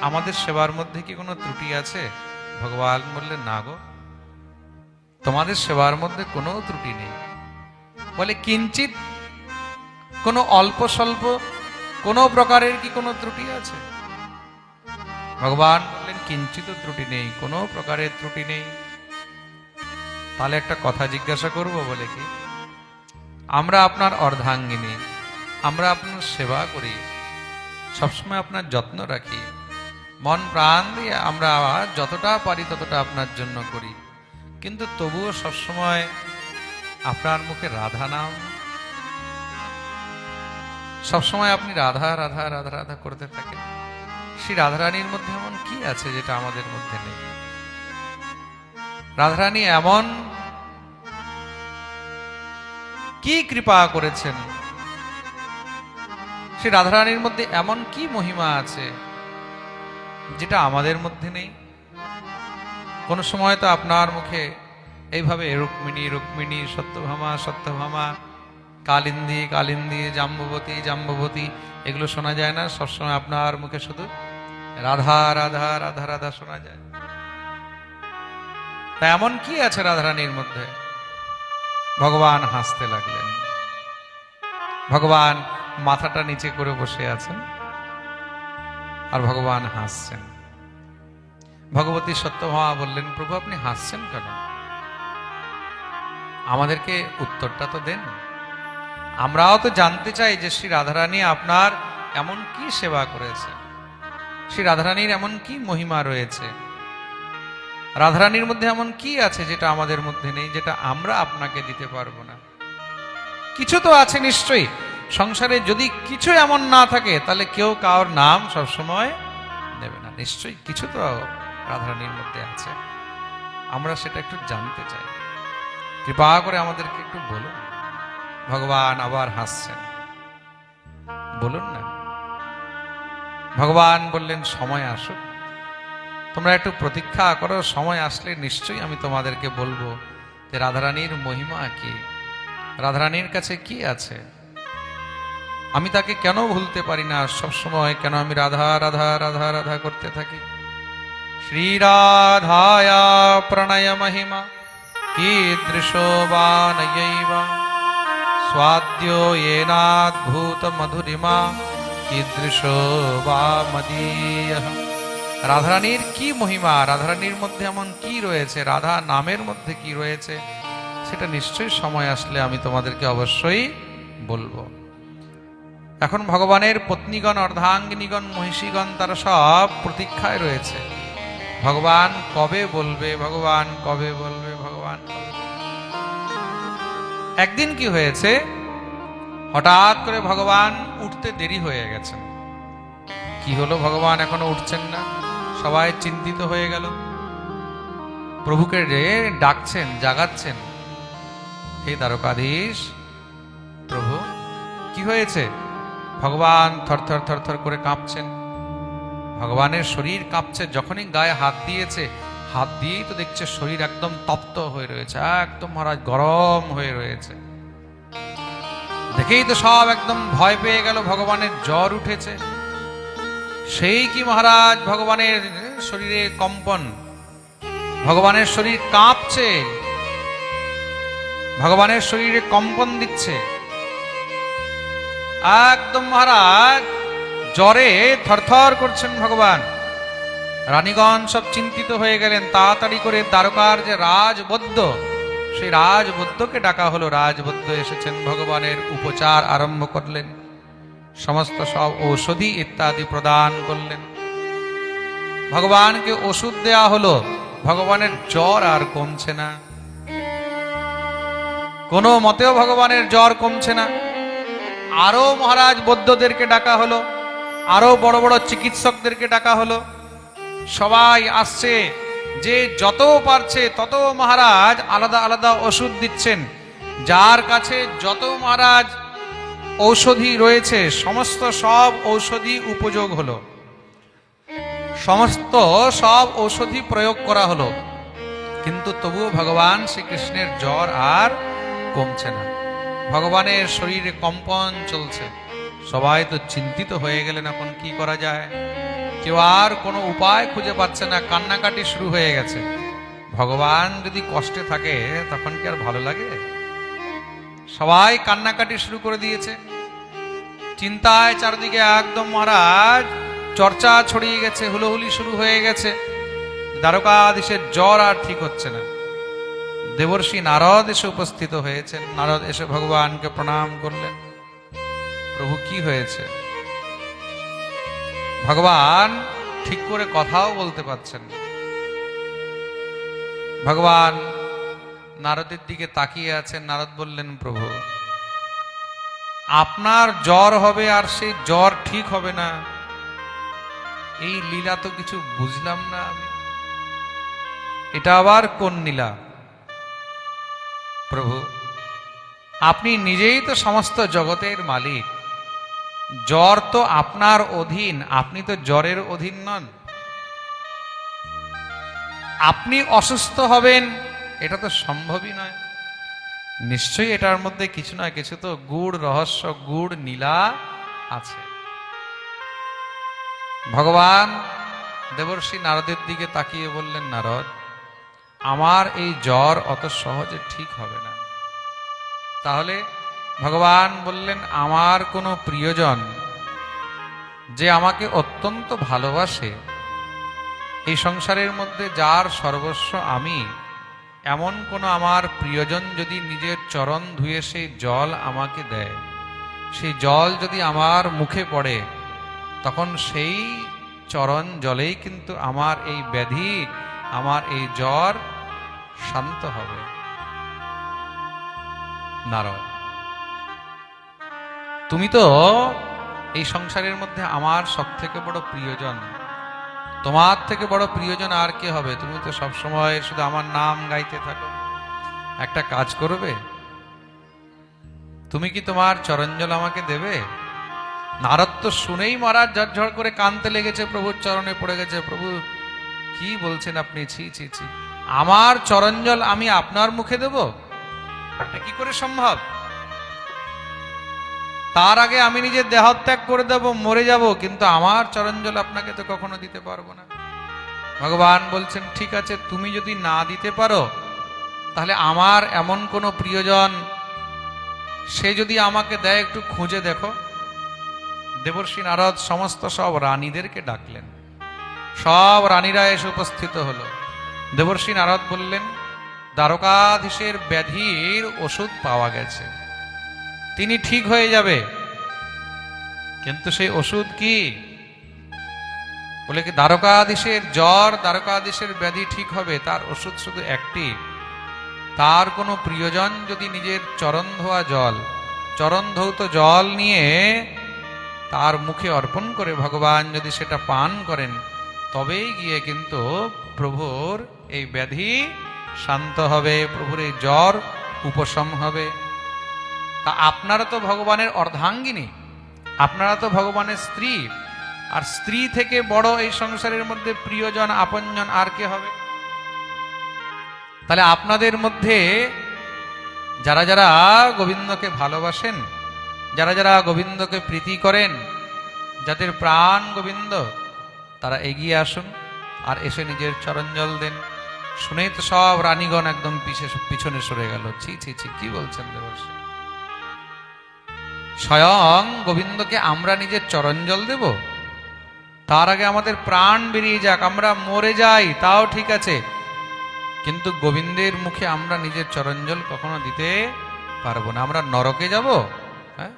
আমাদের সেবার মধ্যে কি কোনো ত্রুটি আছে? ভগবান বললেন, না গো, তোমাদের সেবার মধ্যে কোনো ত্রুটি নেই। বলে, কিঞ্চিত কোনো অল্প স্বল্প কোনো প্রকারের কি কোনো ত্রুটি আছে? ভগবান বললেন কিঞ্চিত ত্রুটি নেই, কোনো প্রকারের ত্রুটি নেই। তাহলে একটা কথা জিজ্ঞাসা করব, বলে কি আমরা আপনার অর্ধাঙ্গিনী, আমরা আপনার সেবা করি, সবসময় আপনার যত্ন রাখি, মন প্রাণ দিয়ে আমরা যতটা পারি ততটা আপনার জন্য করি, কিন্তু তবুও সবসময় আপনার মুখে রাধা নাম, সবসময় আপনি রাধা রাধা রাধা রাধা করতে থাকেন। সেই রাধারানীর মধ্যে এমন কি আছে যেটা আমাদের মধ্যে নেই? রাধারানী এমন কি কৃপা করেছেন, সেই রাধারানীর মধ্যে এমন কি মহিমা আছে যেটা আমাদের মধ্যে নেই? কোন সময় তো আপনার মুখে এইভাবে রুক্মিণী রুক্মিণী, সত্যভামা সত্যভামা, কালিন্দী কালিন্দী, জাম্ববতী জাম্ববতী এগুলো শোনা যায় না? সবসময় আপনার মুখে শুধু রাধা রাধা রাধা রাধা শোনা যায়। তা এমন কি আছে রাধারানীর মধ্যে? ভগবান হাসতে লাগলেন। ভগবান মাথাটা নিচে করে বসে আছেন আর ভগবান হাসছেন। ভগবতী সত্যভামা বললেন, প্রভু আপনি হাসছেন কেন? আমাদেরকে উত্তরটা তো দেন, আমরাও তো জানতে চাই যে শ্রী রাধারানী আপনার এমন কি সেবা করেছে, শ্রী রাধারানীর এমন কি মহিমা রয়েছে, রাধারানীর মধ্যে এমন কি আছে যেটা আমাদের মধ্যে নেই, যেটা আমরা আপনাকে দিতে পারবো না? কিছু তো আছে নিশ্চয়ই। সংসারে যদি কিছু এমন না থাকে তাহলে কেউ কারোর নাম সবসময় নেবে না। নিশ্চয়ই কিছু তো রাধারানীর মধ্যে আছে, আমরা সেটা একটু জানতে চাই, কৃপা করে আমাদেরকে একটু বলুন। ভগবান আবার হাসছেন, বলুন না। ভগবান বললেন, সময় আসুক, তোমরা একটু প্রতীক্ষা করো, সময় আসলে নিশ্চয়ই আমি তোমাদেরকে বলবো যে রাধারানীর মহিমা কি, রাধারানীর কাছে কি আছে, আমি তাকে কেন ভুলতে পারি না, সবসময় কেন আমি রাধা রাধা রাধা রাধা করতে থাকি। শ্রী রাধায়া প্রণয় মহিমা কীদৃশো বা নয়ৈবা স্বাদ্যো येनाद्भूत মধুরিমা কীদৃশো বা মদীয়ঃ। রাধারানীর কি মহিমা, রাধারানীর মধ্যে এমন কি রয়েছে, রাধা নামের মধ্যে কি রয়েছে, সেটা নিশ্চয়ই সময় আসলে আমি তোমাদেরকে অবশ্যই বলবো। এখন ভগবানের পত্নীগণ, অর্ধাঙ্গিনীগণ, মহিষীগণ তারা সব প্রতীক্ষায় রয়েছে, ভগবান কবে বলবে, ভগবান কবে বলবে, ভগবান কবে। একদিন কি হয়েছে, হঠাৎ করে ভগবান উঠতে দেরি হয়ে গেছেন। কি হলো, ভগবান এখনো উঠছেন না, সবাই চিন্তিত হয়ে গেল। প্রভুকে ডাকছেন, জাগাচ্ছেন, হে দ্বারকাধীশ প্রভু কি হয়েছে? ভগবান থরথর থরথর করে কাঁপছেন, ভগবানের শরীর কাঁপছে। যখনই গায়ে হাত দিয়েছে, হাত দিয়েই তো দেখছে শরীর একদম তপ্ত হয়ে রয়েছে, একদম মহারাজ গরম হয়ে রয়েছে। দেখেই তো সব একদম ভয় পেয়ে গেল, ভগবানের জ্বর উঠেছে। সেই কি মহারাজ ভগবানের শরীরে কম্পন, ভগবানের শরীর কাঁপছে, ভগবানের শরীরে কম্পন দিচ্ছে, একদম মহারাজ জ্বরে থরথর করছেন ভগবান। রানীগণ সব চিন্তিত হয়ে গেলেন, তাড়াতাড়ি করে দ্বারকার যে রাজবৈদ্য, সেই রাজবৈদ্যকে ডাকা হলো। রাজবৈদ্য এসেছেন, ভগবানের উপচার আরম্ভ করলেন, সমস্ত সব ঔষধি ইত্যাদি প্রদান করলেন। ভগবানকে ওষুধ দেয়া হলো, ভগবানের জ্বর আর কমছে না, কোনো মতেও ভগবানের জ্বর কমছে না। আরো মহারাজ বৈদ্যদেরকে ডাকা হলো, আরো বড় বড় চিকিৎসকদেরকে ডাকা হলো। সবাই আসছে, যে যত পারছে তত মহারাজ আলাদা আলাদা ওষুধ দিচ্ছেন। যার কাছে যত মহারাজ ঔষধি রয়েছে সমস্ত সব ঔষধি উপযোগ হলো, সমস্ত সব ঔষধি প্রয়োগ করা হলো, কিন্তু তবুও ভগবান শ্রীকৃষ্ণের জ্বর আর কমছে না, ভগবানের শরীরে কম্পন চলছে। সবাই তো চিন্তিত হয়ে গেলেন, এখন কি করা যায়, কেউ আর কোনো উপায় খুঁজে পাচ্ছে না, কান্নাকাটি শুরু হয়ে গেছে। ভগবান যদি কষ্টে থাকে তখন কি আর ভালো লাগে? সবাই কান্নাকাটি শুরু করে দিয়েছে। চিন্তায় চারদিকে একদম মহারাজ চর্চা ছড়িয়ে গেছে, হুলোহুলি শুরু হয়ে গেছে। দ্বারকাধীশের জ্বর আর ঠিক হচ্ছে না। দেবর্ষি নারদ এসে উপস্থিত হয়েছেন। নারদ এসে ভগবানকে প্রণাম করলেন। প্রভু কি হয়েছে? ভগবান ঠিক করে কথাও বলতে পারছেন না। ভগবান নারদের দিকে তাকিয়ে আছেন। নারদ বললেন, প্রভু আপনার জ্বর হবে আর সেই জ্বর ঠিক হবে না, এই লীলা তো কিছু বুঝলাম না আমি। এটা আবার কোন লীলা? প্রভু আপনি নিজেই তো সমস্ত জগতের মালিক, জ্বর তো আপনার অধীন, আপনি তো জ্বরের অধীন নন। আপনি অসুস্থ হবেন এটা তো সম্ভবই নয়। নিশ্চয়ই এটার মধ্যে কিছু না কিছু তো গূঢ় রহস্য, গূঢ় নীলা আছে। ভগবান দেবর্ষি নারদের দিকে তাকিয়ে বললেন, নারদ আমার এই জ্বর অত সহজে ঠিক হবে না। তাহলে ভগবান বললেন, আমার কোনো প্রিয়জন যে আমাকে অত্যন্ত ভালোবাসে, এই সংসারের মধ্যে যার সর্বস্ব আমি, এমন কোনো আমার প্রিয়জন যদি নিজের চরণ ধুয়ে সেই জল আমাকে দেয়, সেই জল যদি আমার মুখে পড়ে, তখন সেই চরণ জলেই কিন্তু আমার এই ব্যাধি, আমার এই জ্বর শান্ত হবে। নারদ তুমি তো এই সংসারের মধ্যে আমার সব থেকে বড় প্রিয়জন, তোমার থেকে বড় প্রিয়জন আর কে হবে? তুমি তো সবসময় শুধু আমার নাম গাইতে থাকো। একটা কাজ করবে, তুমি কি তোমার চরণজল আমাকে দেবে? নারদ তো শুনেই মহারাজ ঝরঝর করে কাঁদতে লেগেছে, প্রভুর চরণে পড়ে গেছে। প্রভু কি বলছেন আপনি? ছি ছি ছি, আমার চরণজল আমি আপনার মুখে দেব? এটা কি করে সম্ভব? তার আগে আমি নিজের দেহত্যাগ করে দেব, মরে যাব, কিন্তু আমার চরণজল আপনাকে তো কখনো দিতে পারবো না। ভগবান বলছেন, ঠিক আছে, তুমি যদি না দিতে পারো, তাহলে আমার এমন কোনো প্রিয়জন সে যদি আমাকে দেয়, একটু খুঁজে দেখো। দেবর্ষি নারদ সমস্ত সব রানীদেরকে ডাকলেন। সব রানীরা এসে উপস্থিত হলো। দেবর্ষি নারদ বললেন, দ্বারকাধীশের ব্যাধির ওষুধ পাওয়া গেছে, তিনি ঠিক হয়ে যাবে। কিন্তু সেই ওষুধ কি? বলে কি দ্বারকাধীশের জ্বর, দ্বারকাধীশের ব্যাধি ঠিক হবে, তার ওষুধ শুধু একটি। তার কোনো প্রিয়জন যদি নিজের চরণ ধোয়া জল, চরণ ধৌত জল নিয়ে তার মুখে অর্পণ করে ভগবান যদি সেটা পান করেন, তবেই গিয়ে কিন্তু প্রভুর এই ব্যাধি শান্ত হবে, প্রভুর এই জ্বর উপশম হবে। তা আপনারা তো ভগবানের অর্ধাঙ্গিনী, আপনারা তো ভগবানের স্ত্রী, আর স্ত্রী থেকে বড় এই সংসারের মধ্যে প্রিয়জন, আপনজন আর কে হবে? তাহলে আপনাদের মধ্যে যারা যারা গোবিন্দকে ভালোবাসেন, যারা যারা গোবিন্দকে প্রীতি করেন, যাদের প্রাণ গোবিন্দ, তারা এগিয়ে আসুন আর এসে নিজের চরণজল দেন। শুনেই তো সব রানীগণ একদম পিছনে সরে গেল। ছি ছি ছি, কি বলছেন দেবর্ষি? স্বয়ং গোবিন্দকে আমরা নিজের চরণজল দেব? তার আগে আমাদের প্রাণ বেরিয়ে যাক, আমরা মরে যাই, তাও ঠিক আছে, কিন্তু গোবিন্দের মুখে আমরা নিজের চরণজল কখনো দিতে পারবো না। আমরা নরকে যাব? হ্যাঁ,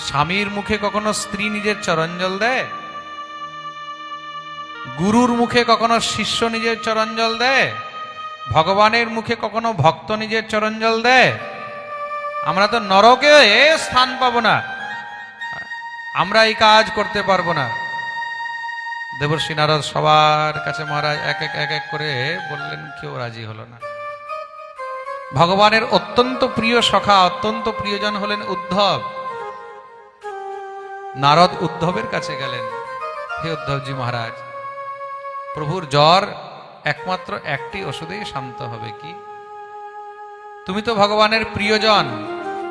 স্বামীর মুখে কখনো স্ত্রী নিজের চরণজল দেয়? গুরুর মুখে কখনো শিষ্য নিজের চরণজল দেয়? ভগবানের মুখে কখনো ভক্ত নিজের চরণজল দেয়? আমরা তো নরকে স্থান পাবো না, আমরা এই কাজ করতে পারবো না। দেবর্ষি নারদ সবার কাছে মহারাজ এক এক করে বললেন, কেউ রাজি হলো না। ভগবানের অত্যন্ত প্রিয় সখা, অত্যন্ত প্রিয়জন হলেন উদ্ধব। নারদ উদ্ধবের কাছে গেলেন, হে উদ্ধবজি মহারাজ, প্রভুর জ্বর একমাত্র একটি ওষুধেই শান্ত হবে। কি? তুমি তো ভগবানের প্রিয়জন,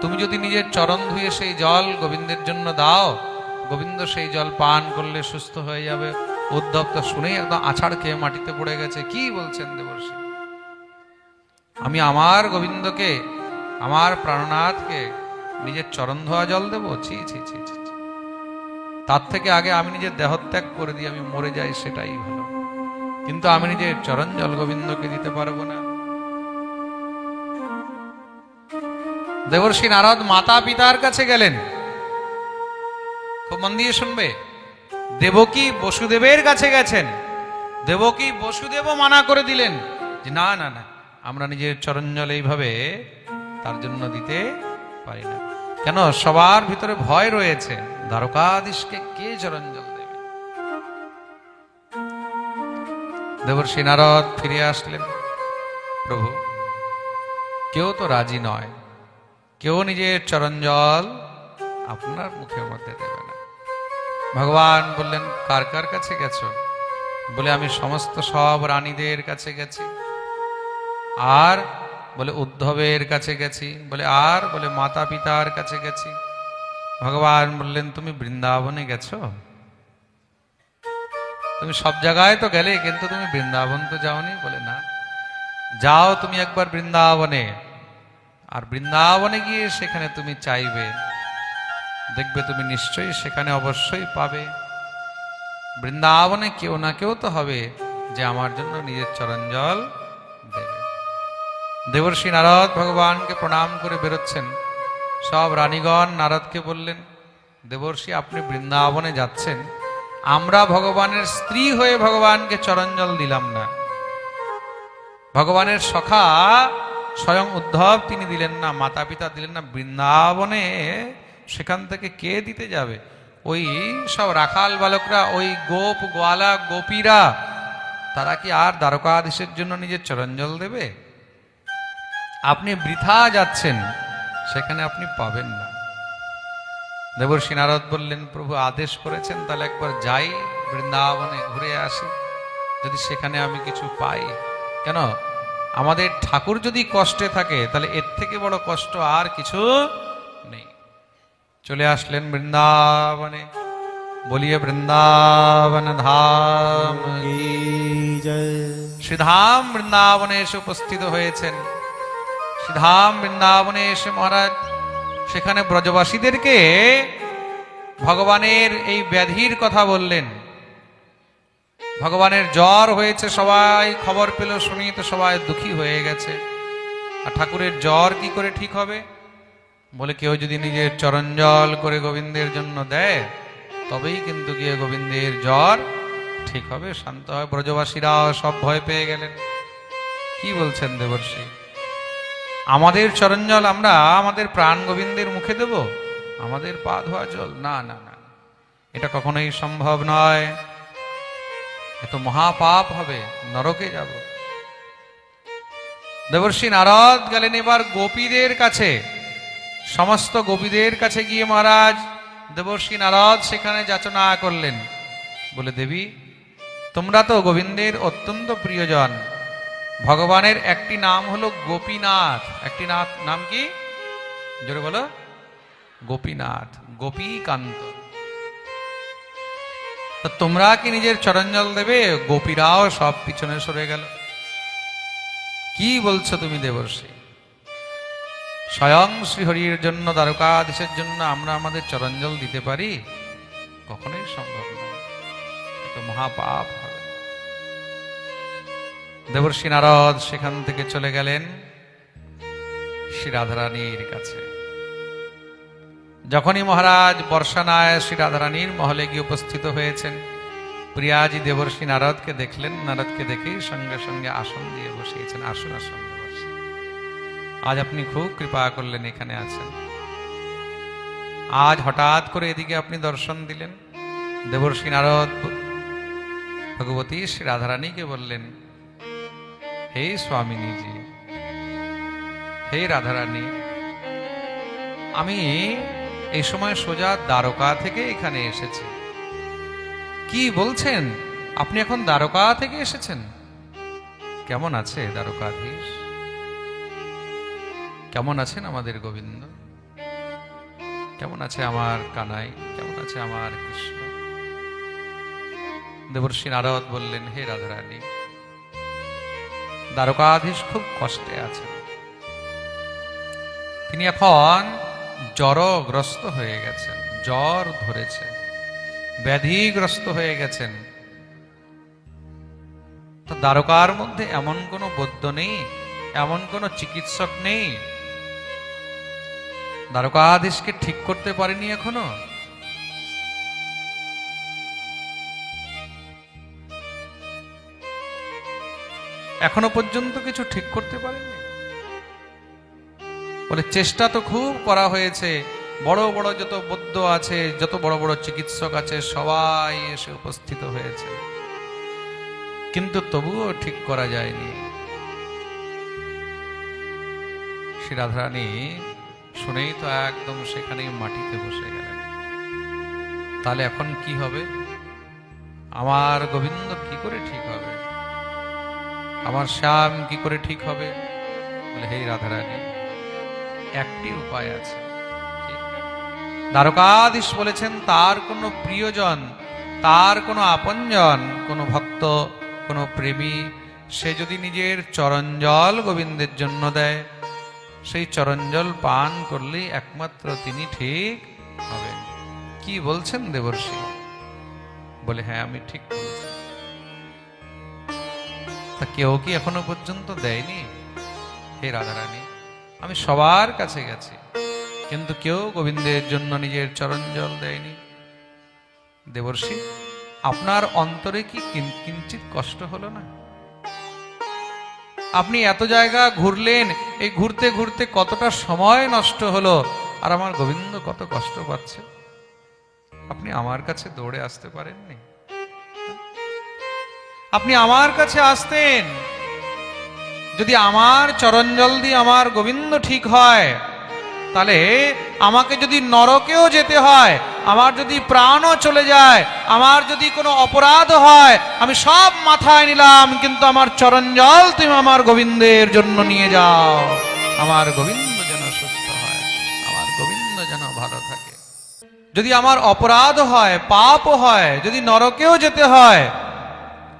তুমি যদি নিজের চরণ ধুয়ে সেই জল গোবিন্দের জন্য দাও, গোবিন্দ সেই জল পান করলে সুস্থ হয়ে যাবে। উদ্ধব তো শুনেই একদম আছাড় খেয়ে মাটিতে পড়ে গেছে। কি বলছেন দেবর্ষি? আমি আমার গোবিন্দকে, আমার প্রাণনাথকে নিজের চরণ ধোয়া জল দেবো? ছি ছি ছি ছি ছি। তার থেকে আগে আমি নিজের দেহত্যাগ করে দিই, আমি মরে যাই, সেটাই ভালো। কিন্তু আমি নিজের চরণ জল গোবিন্দকে দিতে পারবো না। দেবর্ষি নারদ মাতা পিতার কাছে গেলেন। খুব মন দিয়ে শুনবে। দেবকী বসুদেবের কাছে গেছেন। দেবকী বসুদেব মানা করে দিলেন যে না না না, আমরা নিজের চরণ জল এইভাবে তার জন্য দিতে পারি না। কেন? সবার ভিতরে ভয় রয়েছে, দ্বারকাধীশকে কে চরণ জল দেবে। দেবর্ষি নারদ ফিরে আসলেন। প্রভু, কেউ তো রাজি নয়, কেউ নিজের চরণ জল আপনার মুখের মধ্যে দেবে না। ভগবান বললেন, কার কার কাছে গেছো? বলে, আমি সমস্ত সব রানীদের কাছে গেছি। আর বলে উদ্ধবের কাছে গেছি। বলে আর? বলে মাতা পিতার কাছে গেছি। ভগবান বললেন, তুমি বৃন্দাবনে গেছো? তুমি সব জায়গায় তো গেলে, কিন্তু তুমি বৃন্দাবন তো যাওনি। বলে না। যাও তুমি একবার বৃন্দাবনে, আর বৃন্দাবনে গিয়ে সেখানে তুমি চাইবে, দেখবে তুমি নিশ্চয়ই সেখানে অবশ্যই পাবে। বৃন্দাবনে কেউ না কেউ তো হবে যে আমার জন্য নিজের চরণ জল দেবে। দেবর্ষি নারদ ভগবানকে প্রণাম করে বেরোচ্ছেন। সব রানীগণ নারদকে বললেন, দেবর্ষি আপনি বৃন্দাবনে যাচ্ছেন, আমরা ভগবানের স্ত্রী হয়ে ভগবানকে চরণ জল দিলাম না। ভগবানের সখা স্বয়ং উদ্ধব তিনি দিলেন না, মাতা পিতা দিলেন না। বৃন্দাবনে সেখান থেকে কে দিতে যাবে? ওই সব রাখাল বালকরা, ওই গোপ গোয়ালা গোপীরা, তারা কি আর দ্বারকাধীশের জন্য নিজের চরণ জল দেবে? আপনি বৃথা যাচ্ছেন, সেখানে আপনি পাবেন না। দেবর্ষি নারদ বললেন, প্রভু আদেশ করেছেন, তাহলে একবার যাই বৃন্দাবনে, ঘুরে আসি, যদি সেখানে আমি কিছু পাই। কেন? আমাদের ঠাকুর যদি কষ্টে থাকে, তাহলে এর থেকে বড় কষ্ট আর কিছু নেই। চলে আসলেন বৃন্দাবনে। বলিয়ে বৃন্দাবন ধাম কি জয়। শ্রীধাম বৃন্দাবনে এসে উপস্থিত হয়েছেন। শ্রীধাম বৃন্দাবনে এসে মহারাজ সেখানে ব্রজবাসীদেরকে ভগবানের এই ব্যাধির কথা বললেন। ভগবানের জ্বর হয়েছে, সবাই খবর পেল, শুনি তো সবাই দুঃখী হয়ে গেছে। আর ঠাকুরের জ্বর কি করে ঠিক হবে? বলে, কেউ যদি নিজের চরণ জল করে গোবিন্দের জন্য দেয়, তবেই কিন্তু গিয়ে গোবিন্দের জ্বর ঠিক হবে, শান্ত হয়। ব্রজবাসীরাও সব ভয় পেয়ে গেলেন। কি বলছেন দেবর্ষি? আমাদের চরণ জল আমরা আমাদের প্রাণ গোবিন্দের মুখে দেব? আমাদের পা ধোয়া জল? না না না, এটা কখনোই সম্ভব নয়। এত মহাপাপ হবে, নরকে যাব। দেবর্ষি নারদ গেলেন এবার গোপীদের কাছে। সমস্ত গোপীদের কাছে গিয়ে মহারাজ দেবর্ষি নারদ সেখানে যাচনা করলেন। বলে, দেবী, তোমরা তো গোবিন্দের অত্যন্ত প্রিয়জন। ভগবানের একটি নাম হলো গোপীনাথ। একটি নাম কি? জোরে বলো। গোপীনাথ, গোপীকান্ত। তো তোমরা কি নিজের চরণ জল দেবে? গোপীরাও সব পিছনে সরে গেল। কি বলছো তুমি দেবর্ষি? স্বয়ং শ্রীহরির জন্য, দ্বারকাধীশের জন্য আমরা আমাদের চরণ জল দিতে পারি? কখনোই সম্ভব নয়, এত মহাপাপ হবে। দেবর্ষি নারদ সেখান থেকে চলে গেলেন শ্রী রাধারানীর কাছে। যখনই মহারাজ বর্ষানায় শ্রী রাধারানীর মহলে গিয়ে উপস্থিত হয়েছেন, প্রিয়াজি দেবর্ষি নারদকে দেখলেন। নারদকে দেখেই সঙ্গে সঙ্গে আসন দিয়ে বসিয়েছেন। আসুন আসন দেবর্ষি, আজ আপনি খুব কৃপা করলেন, এখানে আছেন। আজ হঠাৎ করে এদিকে আপনি দর্শন দিলেন। দেবর্ষি নারদ ভগবতী শ্রী রাধারানীকে বললেন, হে স্বামিনীজি, হে রাধারানী, আমি এই সময় সোজা দ্বারকা থেকে এখানে এসেছি। কি বলছেন? আপনি এখন দ্বারকা থেকে এসেছেন? কেমন আছে দ্বারকাধীশ? কেমন আছেন আমাদের গোবিন্দ? কেমন আছে আমার কানাই? কেমন আছে আমার কৃষ্ণ? দেবর্ষি নারদ বললেন, হে রাধারানী, দ্বারকাধীশ খুব কষ্টে আছেন। তিনি এখন জ্বরগ্রস্ত হয়ে গেছেন, জ্বর ধরেছে, ব্যাধিগ্রস্ত হয়ে গেছেন। তো দ্বারকার মধ্যে এমন কোনো বৈদ্য নেই, এমন কোনো চিকিৎসক নেই, দ্বারকাধীশকে ঠিক করতে পারেনি এখনো। এখনো পর্যন্ত কিছু ঠিক করতে পারেনি। বলে চেষ্টা তো খুব করা হয়েছে, বড় বড় যত বৈদ্য আছে, যত বড় বড় চিকিৎসক আছে, সবাই এসে উপস্থিত হয়েছে, কিন্তু তবুও ঠিক করা যায়নি। শ্রী রাধারানী শুনেই তো একদম সেখানেই মাটিতে বসে গেলেন। তাহলে এখন কি হবে? আমার গোবিন্দ কি করে ঠিক হবে? আমার শ্যাম কি করে ঠিক হবে? বলে হে রাধারানী, একটি উপায় আছে। দ্বারকাধীশ বলেছেন তার কোনো প্রিয়জন, তার কোনো আপনজন, কোনো ভক্ত, কোনো প্রেমী, সে যদি নিজের চরণজল গোবিন্দের জন্য দেয়, সেই চরণজল পান করলেই একমাত্র তিনি ঠিক হবেন। কি বলছেন দেবর্ষি? বলে হ্যাঁ, আমি ঠিক বলছি। তা কেউ কি এখনো পর্যন্ত দেয়নি? হে রাধারানী, আমি সবার কাছে গেছি, কিন্তু কেউ গোবিন্দের জন্য নিজের চরণজল দেয়নি। দেবর্ষি, আপনার অন্তরে কি কিঞ্চিত কষ্ট হলো না? আপনি এত জায়গা ঘুরলেন, এই ঘুরতে ঘুরতে কতটা সময় নষ্ট হলো, আর আমার গোবিন্দ কত কষ্ট পাচ্ছে। আপনি আমার কাছে দৌড়ে আসতে পারেননি? আপনি আমার কাছে আসতেন, যদি আমার চরণজল দিয়ে আমার গোবিন্দ ঠিক হয়, তাহলে আমাকে যদি নরকেও যেতে হয়, আমার যদি প্রাণও চলে যায়, আমার যদি কোনো অপরাধ হয়, আমি সব মাথায় নিলাম, কিন্তু আমার চরণজল তুমি আমার গোবিন্দের জন্য নিয়ে যাও। আমার গোবিন্দ যেন সুস্থ হয়, আমার গোবিন্দ যেন ভালো থাকে। যদি আমার অপরাধ হয়, পাপ হয়, যদি নরকেও যেতে হয়,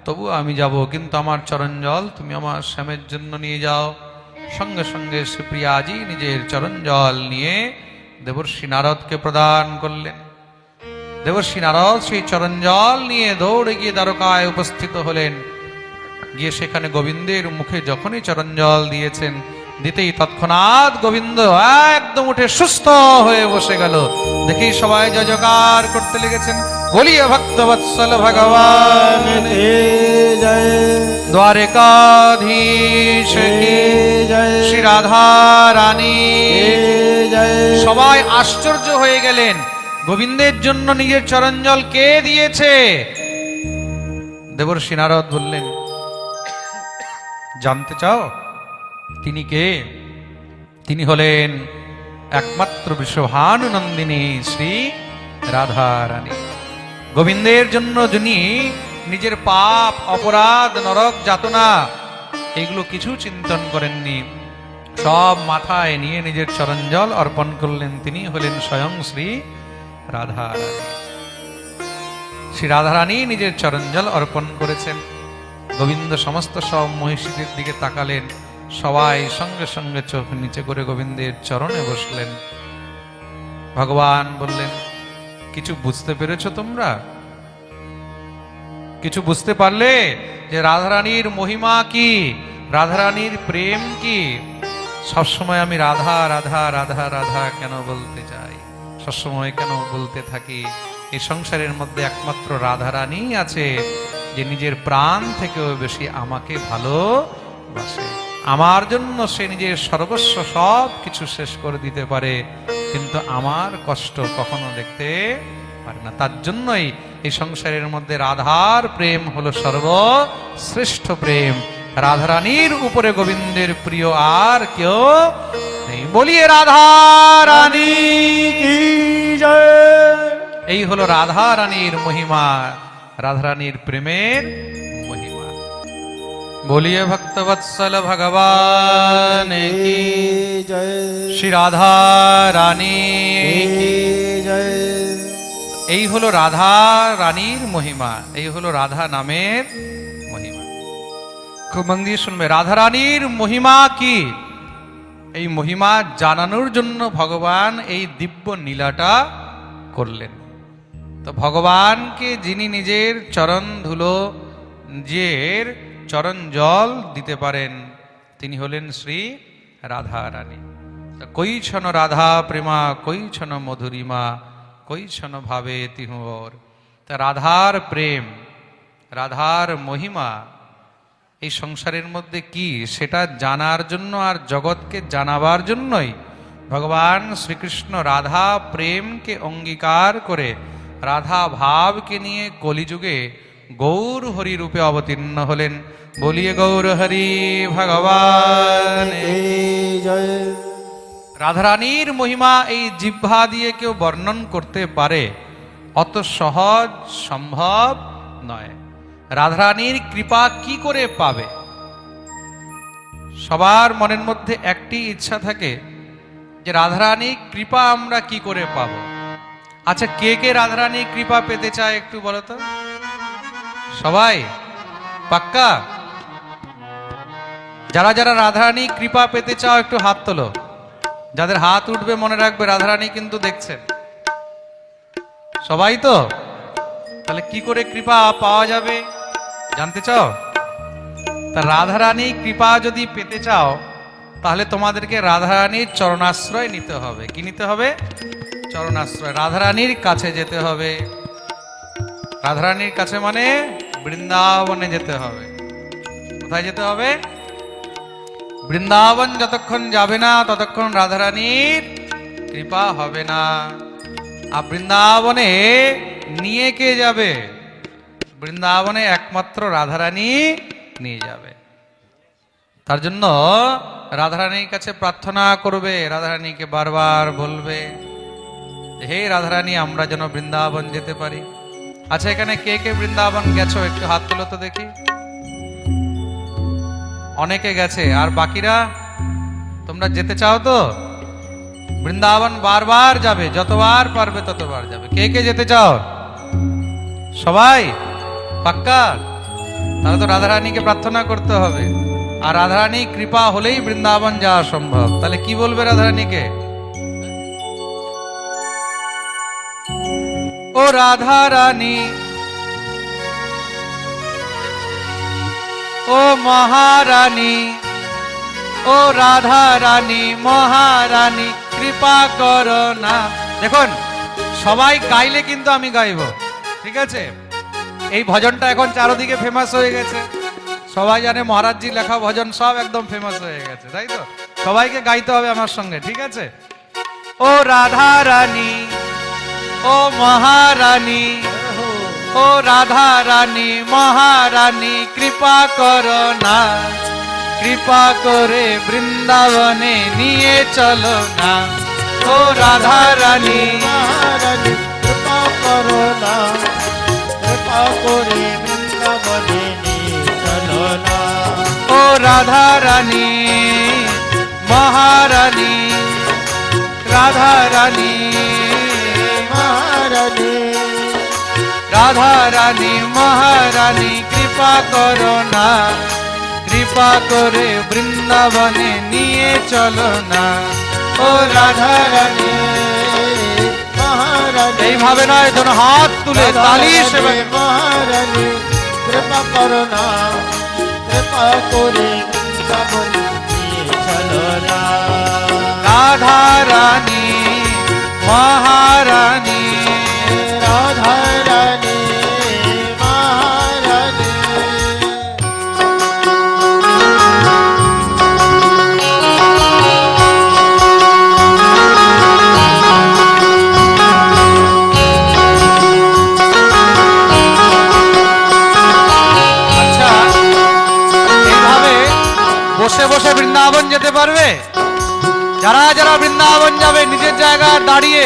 তবু আমি যাব, কিন্তু আমার চরণজল তুমি আমার শ্যামের জন্য নিয়ে যাও। সঙ্গে সঙ্গে শ্রীপ্রিয়াজি নিজের চরণজল নিয়ে দেবর্ষি নারদকে প্রদান করলেন। দেবর্ষি নারদ সেই চরণজল নিয়ে দৌড়ে গিয়ে দ্বারকায় উপস্থিত হলেন। গিয়ে সেখানে গোবিন্দের মুখে যখনই চরণজল দিয়েছেন, দিতেই তৎক্ষণাৎ গোবিন্দ একদম উঠে সুস্থ হয়ে বসে গেল। দেখেই সবাই জয় জয়কার করতে লেগেছেন। বলিয়ে ভক্তবৎসল ভগবান দ্বারকাধীশ কি জয়, শ্রী রাধা রানী জয়। সবাই আশ্চর্য হয়ে গেলেন, গোবিন্দের জন্য নিজের চরণজল কে দিয়েছে? দেবর্ষি নারদ বললেন, জানতে চাও তিনি কে? তিনি হলেন একমাত্র বিশ্বভানুনন্দিনী শ্রী রাধা রানী। গোবিন্দের জন্য যিনি নিজের পাপ, অপরাধ, নরক যাতনা এগুলো কিছু চিন্তন করেননি, সব মাথায় নিয়ে নিজের চরণজল অর্পণ করলেন, তিনি হলেন স্বয়ং শ্রী রাধা রানী। শ্রী রাধা রানী নিজের চরণজল অর্পণ করেছেন। গোবিন্দ সমস্ত সব মহিষীদের দিকে তাকালেন, সবাই সঙ্গে সঙ্গে চোখ নিচে করে গোবিন্দের চরণে বসলেন। ভগবান বললেন, কিছু বুঝতে পেরেছ তোমরা? কিছু বুঝতে পারলে যে রাধারানীর মহিমা কি, রাধারানীর প্রেম কি? সবসময় আমি রাধা রাধা রাধা রাধা কেন বলতে চাই, সবসময় কেন বলতে থাকি? এই সংসারের মধ্যে একমাত্র রাধারানী আছে যে নিজের প্রাণ থেকেও বেশি আমাকে ভালোবাসে। আমার জন্য সে নিজের সর্বস্ব সব কিছু শেষ করে দিতে পারে, কিন্তু আমার কষ্ট কখনো দেখতে পারে না। তার জন্যই এই সংসারের মধ্যে রাধার প্রেম হলো সর্বশ্রেষ্ঠ প্রেম। রাধারানীর উপরে গোবিন্দের প্রিয় আর কেউ নেই। বলিয়ে রাধা রানী কি জয়। এই হলো রাধা রানীর মহিমা, রাধারানীর প্রেমের মহিমা। বলিয়ে ভক্তবৎসল ভগবান কি জয়, শ্রী রাধা রানী কি জয়। এই হলো রাধা রানীর মহিমা, এই হলো রাধা নামের মহিমা। খুব মন দিয়ে শুনবে, রাধা রানীর মহিমা কি? এই মহিমা জানানোর জন্য ভগবান এই দিব্য লীলাটা করলেন। তো ভগবানকে যিনি নিজের চরণ ধুলো, নিজের চরণ জল দিতে পারেন, তিনি হলেন শ্রী রাধা রানী। কৈছন রাধা প্রেমা কৈছন মধুরিমা কৈছন ভাবে তিহুর। তা রাধার প্রেম, রাধার মহিমা এই সংসারের মধ্যে কি, সেটা জানার জন্য আর জগৎকে জানাবার জন্যই ভগবান শ্রীকৃষ্ণ রাধা প্রেমকে অঙ্গীকার করে রাধা ভাবকে নিয়ে কলিযুগে গৌর হরি রূপে অবতীর্ণ হলেন। বলিয়ে গৌর হরি ভগবান। জয়। রাধারানীর মহিমা এই জিহ্বা দিয়ে কেউ বর্ণন করতে পারে, অত সহজ সম্ভব নয়। রাধারানীর কৃপা কি করে পাবে? সবার মনের মধ্যে একটি ইচ্ছা থাকে যে রাধারানীর কৃপা আমরা কি করে পাবো। আচ্ছা, কে কে রাধারানীর কৃপা পেতে চায় একটু বলো তো? সবাই পাক্কা? যারা যারা রাধারানীর কৃপা পেতে চাও একটু হাত তোলো। যাদের হাত উঠবে মনে রাখবে রাধারানী কিন্তু দেখছেন। সবাই তো? তাহলে কি করে কৃপা পাওয়া যাবে জানতে চাও? তা রাধারানী কৃপা যদি পেতে চাও তাহলে তোমাদেরকে রাধারানীর চরণাশ্রয় নিতে হবে। কি নিতে হবে? চরণাশ্রয়। রাধারানীর কাছে যেতে হবে। রাধারানীর কাছে মানে বৃন্দাবনে যেতে হবে। কোথায় যেতে হবে? বৃন্দাবন যতক্ষণ যাবে না ততক্ষণ রাধারানীর কৃপা হবে না। আর বৃন্দাবনে নিয়ে কে যাবে? বৃন্দাবনে একমাত্র রাধারানী নিয়ে যাবে। তার জন্য রাধারানীর কাছে প্রার্থনা করবে, রাধারানীকে বারবার বলবে, হে রাধারানী আমরা যেন বৃন্দাবন যেতে পারি। আচ্ছা, এখানে কে কে বৃন্দাবন গেছো একটু হাত তুলো তো দেখি। অনেকে গেছে, আর বাকিরা তোমরা যেতে চাও তো? বৃন্দাবন বারবার যাবে, যতবার পারবে ততবার যাবে। কে কে যেতে চাও? সবাই পাক্কা? তাহলে তো রাধারানীকে প্রার্থনা করতে হবে, আর রাধারানী কৃপা হলেই বৃন্দাবন যাওয়া সম্ভব। তাহলে কি বলবে রাধারানীকে? ও রাধারানী, ও মহারানী, ও রাধা রানী মহারানী কৃপা করো না। দেখুন, সবাই গাইলে কিন্তু আমি গাইব, ঠিক আছে? এই ভজনটা এখন চারদিকে ফেমাস হয়ে গেছে। সবাই জানে মহারাজজি লেখা ভজন সব একদম ফেমাস হয়ে গেছে, তাই তো? সবাইকে গাইতে হবে আমার সঙ্গে, ঠিক আছে? ও রাধা রানী, ও মহারানী, ও রাধা রানী মহারানী কৃপা করো না, কৃপা করে বৃন্দাবনে নিয়ে চলো না। ও রাধা রানী মহারানী কৃপা করো না, কৃপা করে বৃন্দাবনে নিয়ে চলো না। ও রাধা রানী মহারানী, রাধা রানী মহারানী, রাধা রানী মহারানী কৃপা করো না, কৃপা করে বৃন্দাবনে নিয়ে চলো না। ও রাধা রানী মহারানী, এইভাবে নয়, যেন হাত তুলে তালি সেবা। মহারানী কৃপা করো না, কৃপা করে বৃন্দাবনে নিয়ে চলো না। রাধা রানী মহারানী, রাধা রানী মহারানী, আচ্ছা এইভাবে বসে বসে বৃন্দাবন যেতে পারবে? যারা যারা বৃন্দাবন যাবে নিজের জায়গায় দাঁড়িয়ে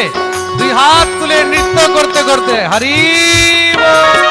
দুই হাত তুলে নৃত্য করতে করতে হরি বল।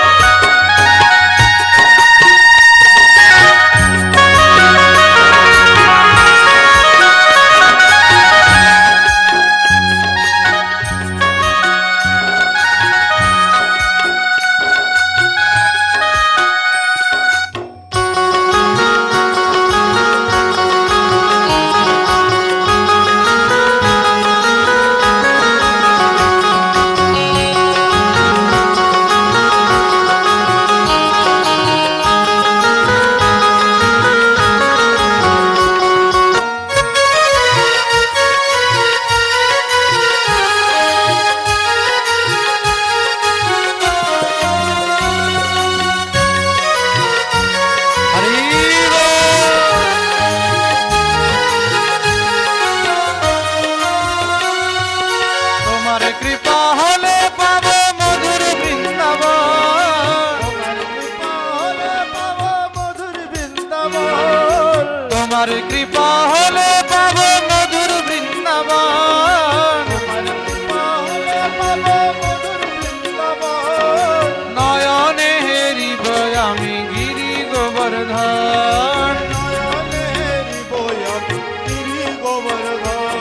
তোমার কৃপা হলে পাব মধুর বৃন্দাবন, তোমার কৃপা হলে পাবো মধুর বৃন্দাবন। নয়নে হেরিব আমি গিরি গোবর্ধন, নয়নে হৃদয় আমি গিরি গোবর্ধন।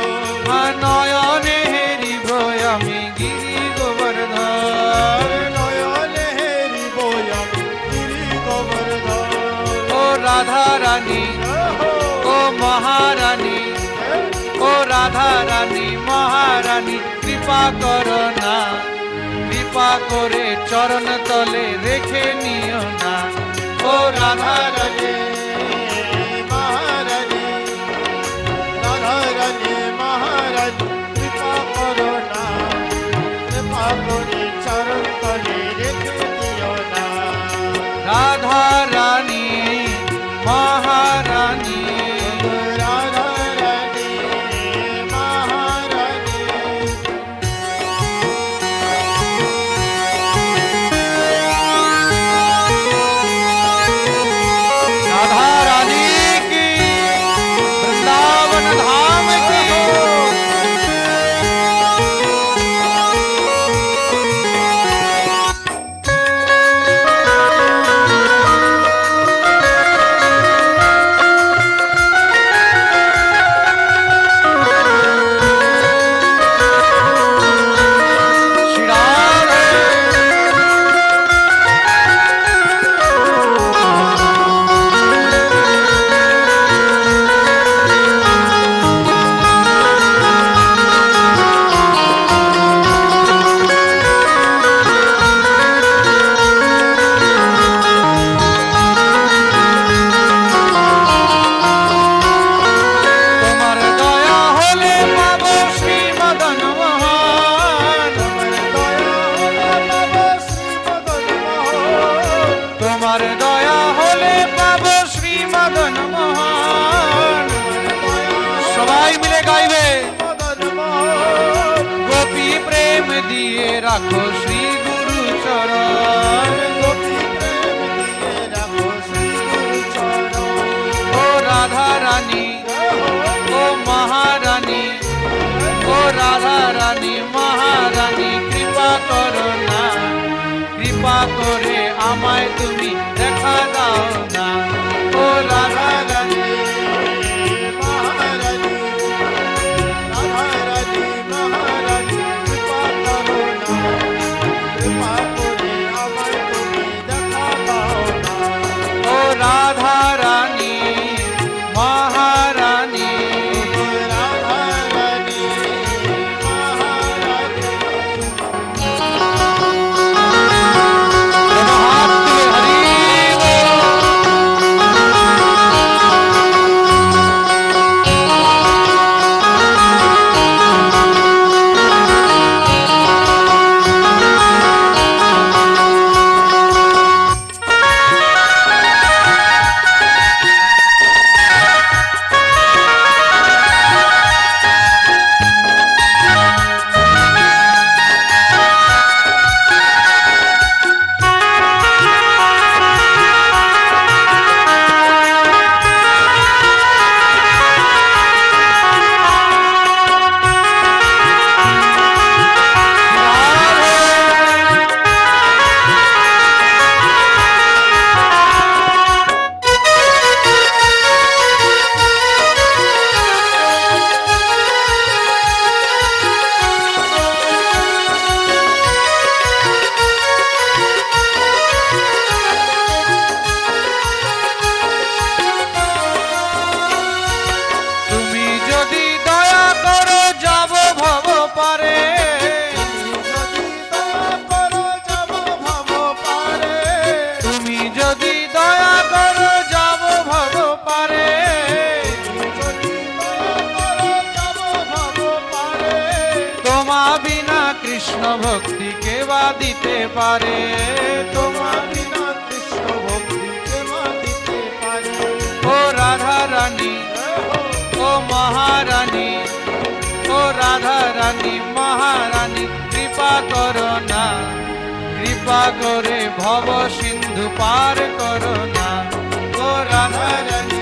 নয়নে হেরিব আমি গিরি গোবর্ধন। নয়নে হৃদয় আমি গিরি গোবর্ধন। ও রাধা রানী, ও মহারানী, ও রাধা রানী মহারানী, কৃপা করো না, কৃপা করে চরণ তলে রেখে নিও না। ও রাধা রানী, মহারানী, রাধা রানী মহারানী, কৃপা করো না, কৃপা করে চরণ তলে রেখে দিও না। রাধা রানী মহারানী, রাধা রানী মহারানী, राधा रानी की, वृंदावन धाम की। श्री राधे তোমার দয়া হলে পাবো শ্রী মদন মোহন, তোমার দয়া হলে পাবো শ্রী মদন মোহন। তোমার দয়া হলে পাবো শ্রী মদন মোহন। সবাই মিলে গাইবে, মদন মোহন, গোপী প্রেম দিয়ে রাখো শ্রী গুরু চরণ। গোপী প্রেম দিয়ে রাখো শ্রী গুরু চরণ। ও রাধা রানী, ও মহারানী, ও রাধা রানী মহারানী, কৃপা করো না, কৃপা করে আমায় তুমি দেখা দাও না। ও রাধা রানী, মহারানী, রাধা রানী মহারানী, কৃপা করো না, কৃপা করে আমায় তুমি দেখা দাও না। ও রাধা রানী মহারানী, রাধা রানী মহারানী, दोनों हाथ तुले हरि बोल। কৃষ্ণ ভক্তি কে বা দিতে পারে, তোমার বিনা কৃষ্ণ ভক্তি কে বা দিতে পারে। ও রাধা রানী, ও মহারানী, ও রাধা রানী মহারানী, কৃপা করো না, কৃপা করে ভব সিন্ধু পার করো না। ও রাধা রানী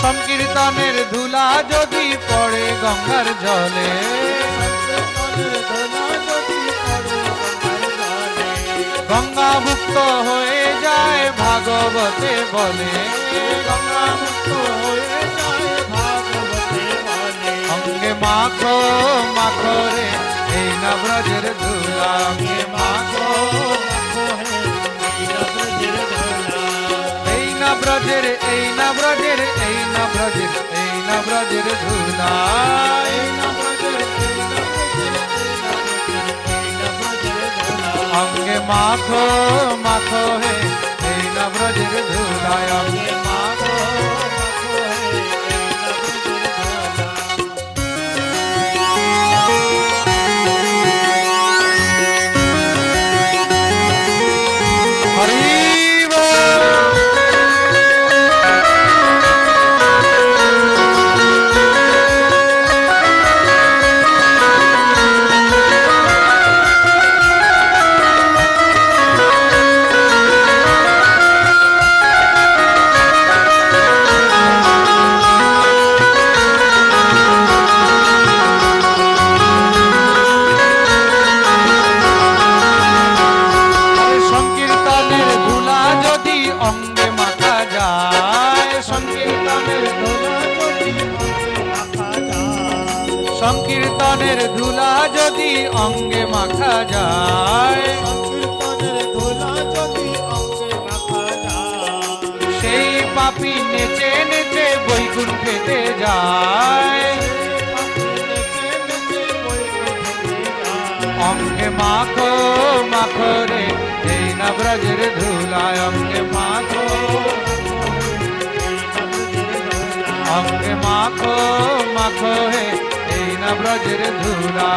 সংকীর্তনের ধুলা যদি পড়ে গঙ্গার জলে, গঙ্গামুক্ত হয়ে যায় ভাগবতে বলে, গঙ্গামুক্ত হয়ে যায় ভাগবতে বলে। অঙ্গে মাখো মাখো রে এই না ব্রজের ধুলা, অঙ্গে মাখো এই না ব্রজের এই না ব্রজের এই না ব্রজের এই না ব্রজের ধুলা, এই না ব্রজের এই না ব্রজের এই না ব্রজের অঙ্গে মাখো মাখো হে এই না ব্রজের ধুলা, অঙ্গে মাখো মাখো হে এই না ব্রজের ধুলা। হরি বল। সংকীর্তনের ধুলা যদি অঙ্গে মাখা যায়, সংকীর্তনের ধুলা যদি অঙ্গে মাখা যায়, সংকীর্তনের ধুলা যদি অঙ্গে মাখা যায়, সংকীর্তনের ধুলা যদি অঙ্গে মাখা যায়, সেই পাপী নেচে নেচে বৈকুণ্ঠেতে যায়, অঙ্গে মাখো মাখো রে এই না ব্রজের ধুলা, অঙ্গে মাখো অঙ্গে মাখো মাখো হে এই না ব্রজের ধুলা।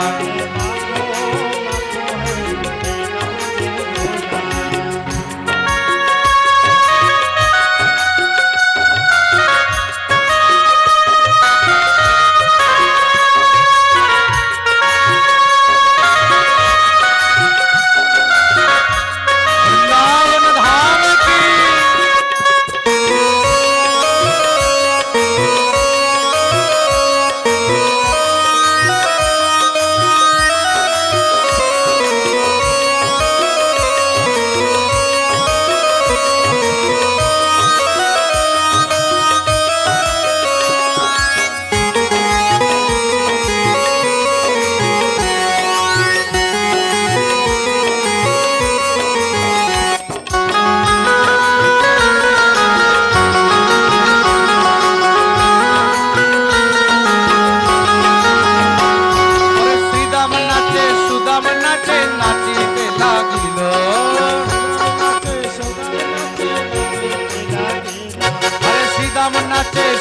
वृंदावन धाम की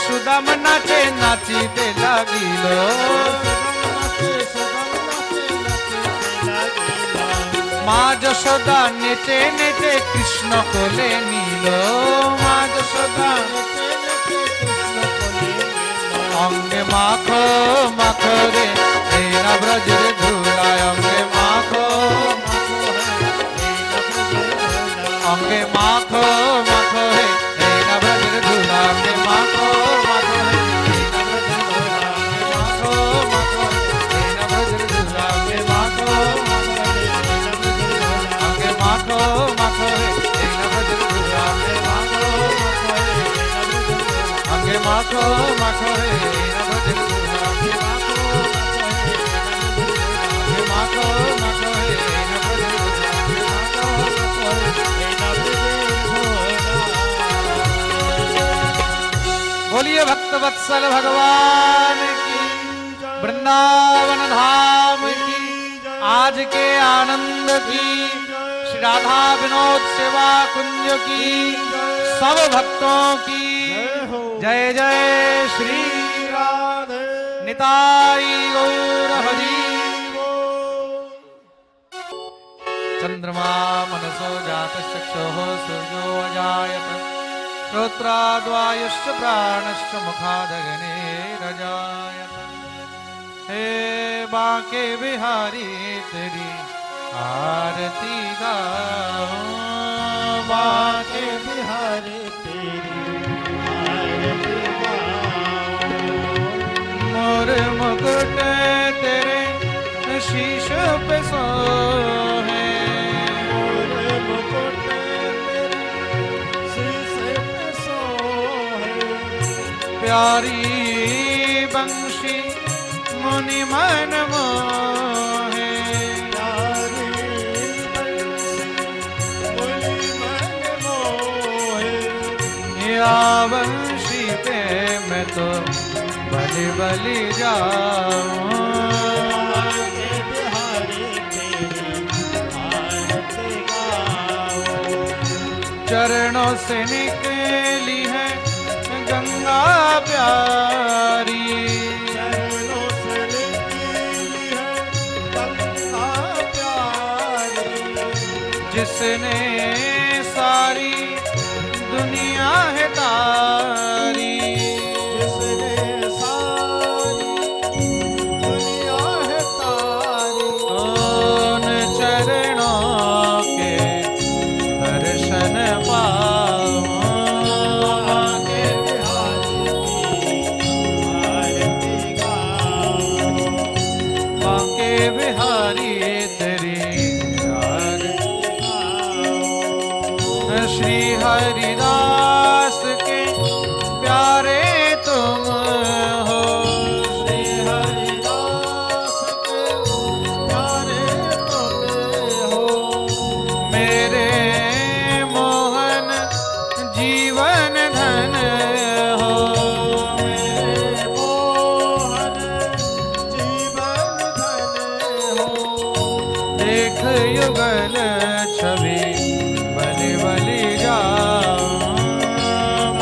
সুদাম নাচে নাচিতে লাগিল, মা যশোদা নেচে নেচে কৃষ্ণ কোলে নিল, মা যশোদা অঙ্গে মাখো মাখো রে এই না ব্রজের ধুলা, অঙ্গে মাখো অঙ্গে মাখো মাখো হে এই না ব্রজের ধুলা, অঙ্গে মাখো মাখো হে মাখো মাখো এই না ব্রজের ধুলা, অঙ্গে মাখো অঙ্গে মাখো মাখো হে এই না ব্রজের ধুলা, অঙ্গে মাখো অঙ্গে মাখো মাখো হে এই না ব্রজের ধুলা, অঙ্গে মাখো মাখো হে এই না ব্রজের ধুলা, অঙ্গে মাখো মাখো হে এই না ব্রজের ধুলা। बोलिए भक्त वत्सल भगवान की, वृंदावन धाम की, आज के आनंद की, श्री राधा विनोद सेवा कुंज की, सब भक्तों की जय जय श्री राधे निताई गौर हरि। चंद्रमा मनसो जातः चक्षुः सूर्यो अजायत, श्रोत्राद्वायुश्च प्राणश्च मुखादग्निरजायत। हे बांके बिहारी तेरी आरती गाऊं, बांके बिहारी तेरी आरती गाऊं। सोहे। मोरे मुकुट तेरे शीश पे सोहे। प्यारी बंशी मुनि मन मोहे। प्यारी बंसी मुनि मन मोहे। या बंशी पे मैं तो बलि बलि जाऊं। आगे बिहारी तेरी आरती गाओ। चरणों से निकली है गंगा प्यारी। चरणों से निकली है गंगा प्यारी। जिसने सारी दुनिया है तारी। जिसने सारी दुनिया है तारी। उन चरणों के दर्शन पाऊं। आगे बिहारी तेरी आरती गाओ। बांके बिहारी तेरी आरती। श्री हरिदास के प्यारे तुम हो। श्री हरिदास के प्यारे तुम हो। मेरे मोहन जीवन धन हो। मेरे मोहन जीवन धन हो। देख युगल छवि बलि बलि जाऊं।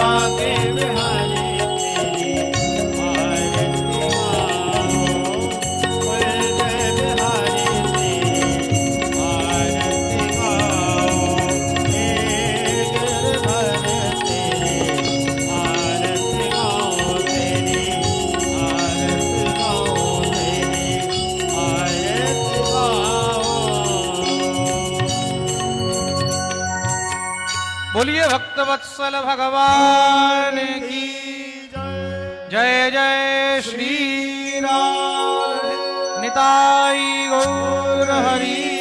आगे बिहारी तेरी आरती गाओ। जय बिहारी तेरी आरती गाओ। हे गिरधर तेरी आरती गाओ। तेरी आरती गाओ। तेरी आरती गाओ। बोलिए भक्त वत्सल भगवान की जय। जय श्री राम। निताई गौर हरि।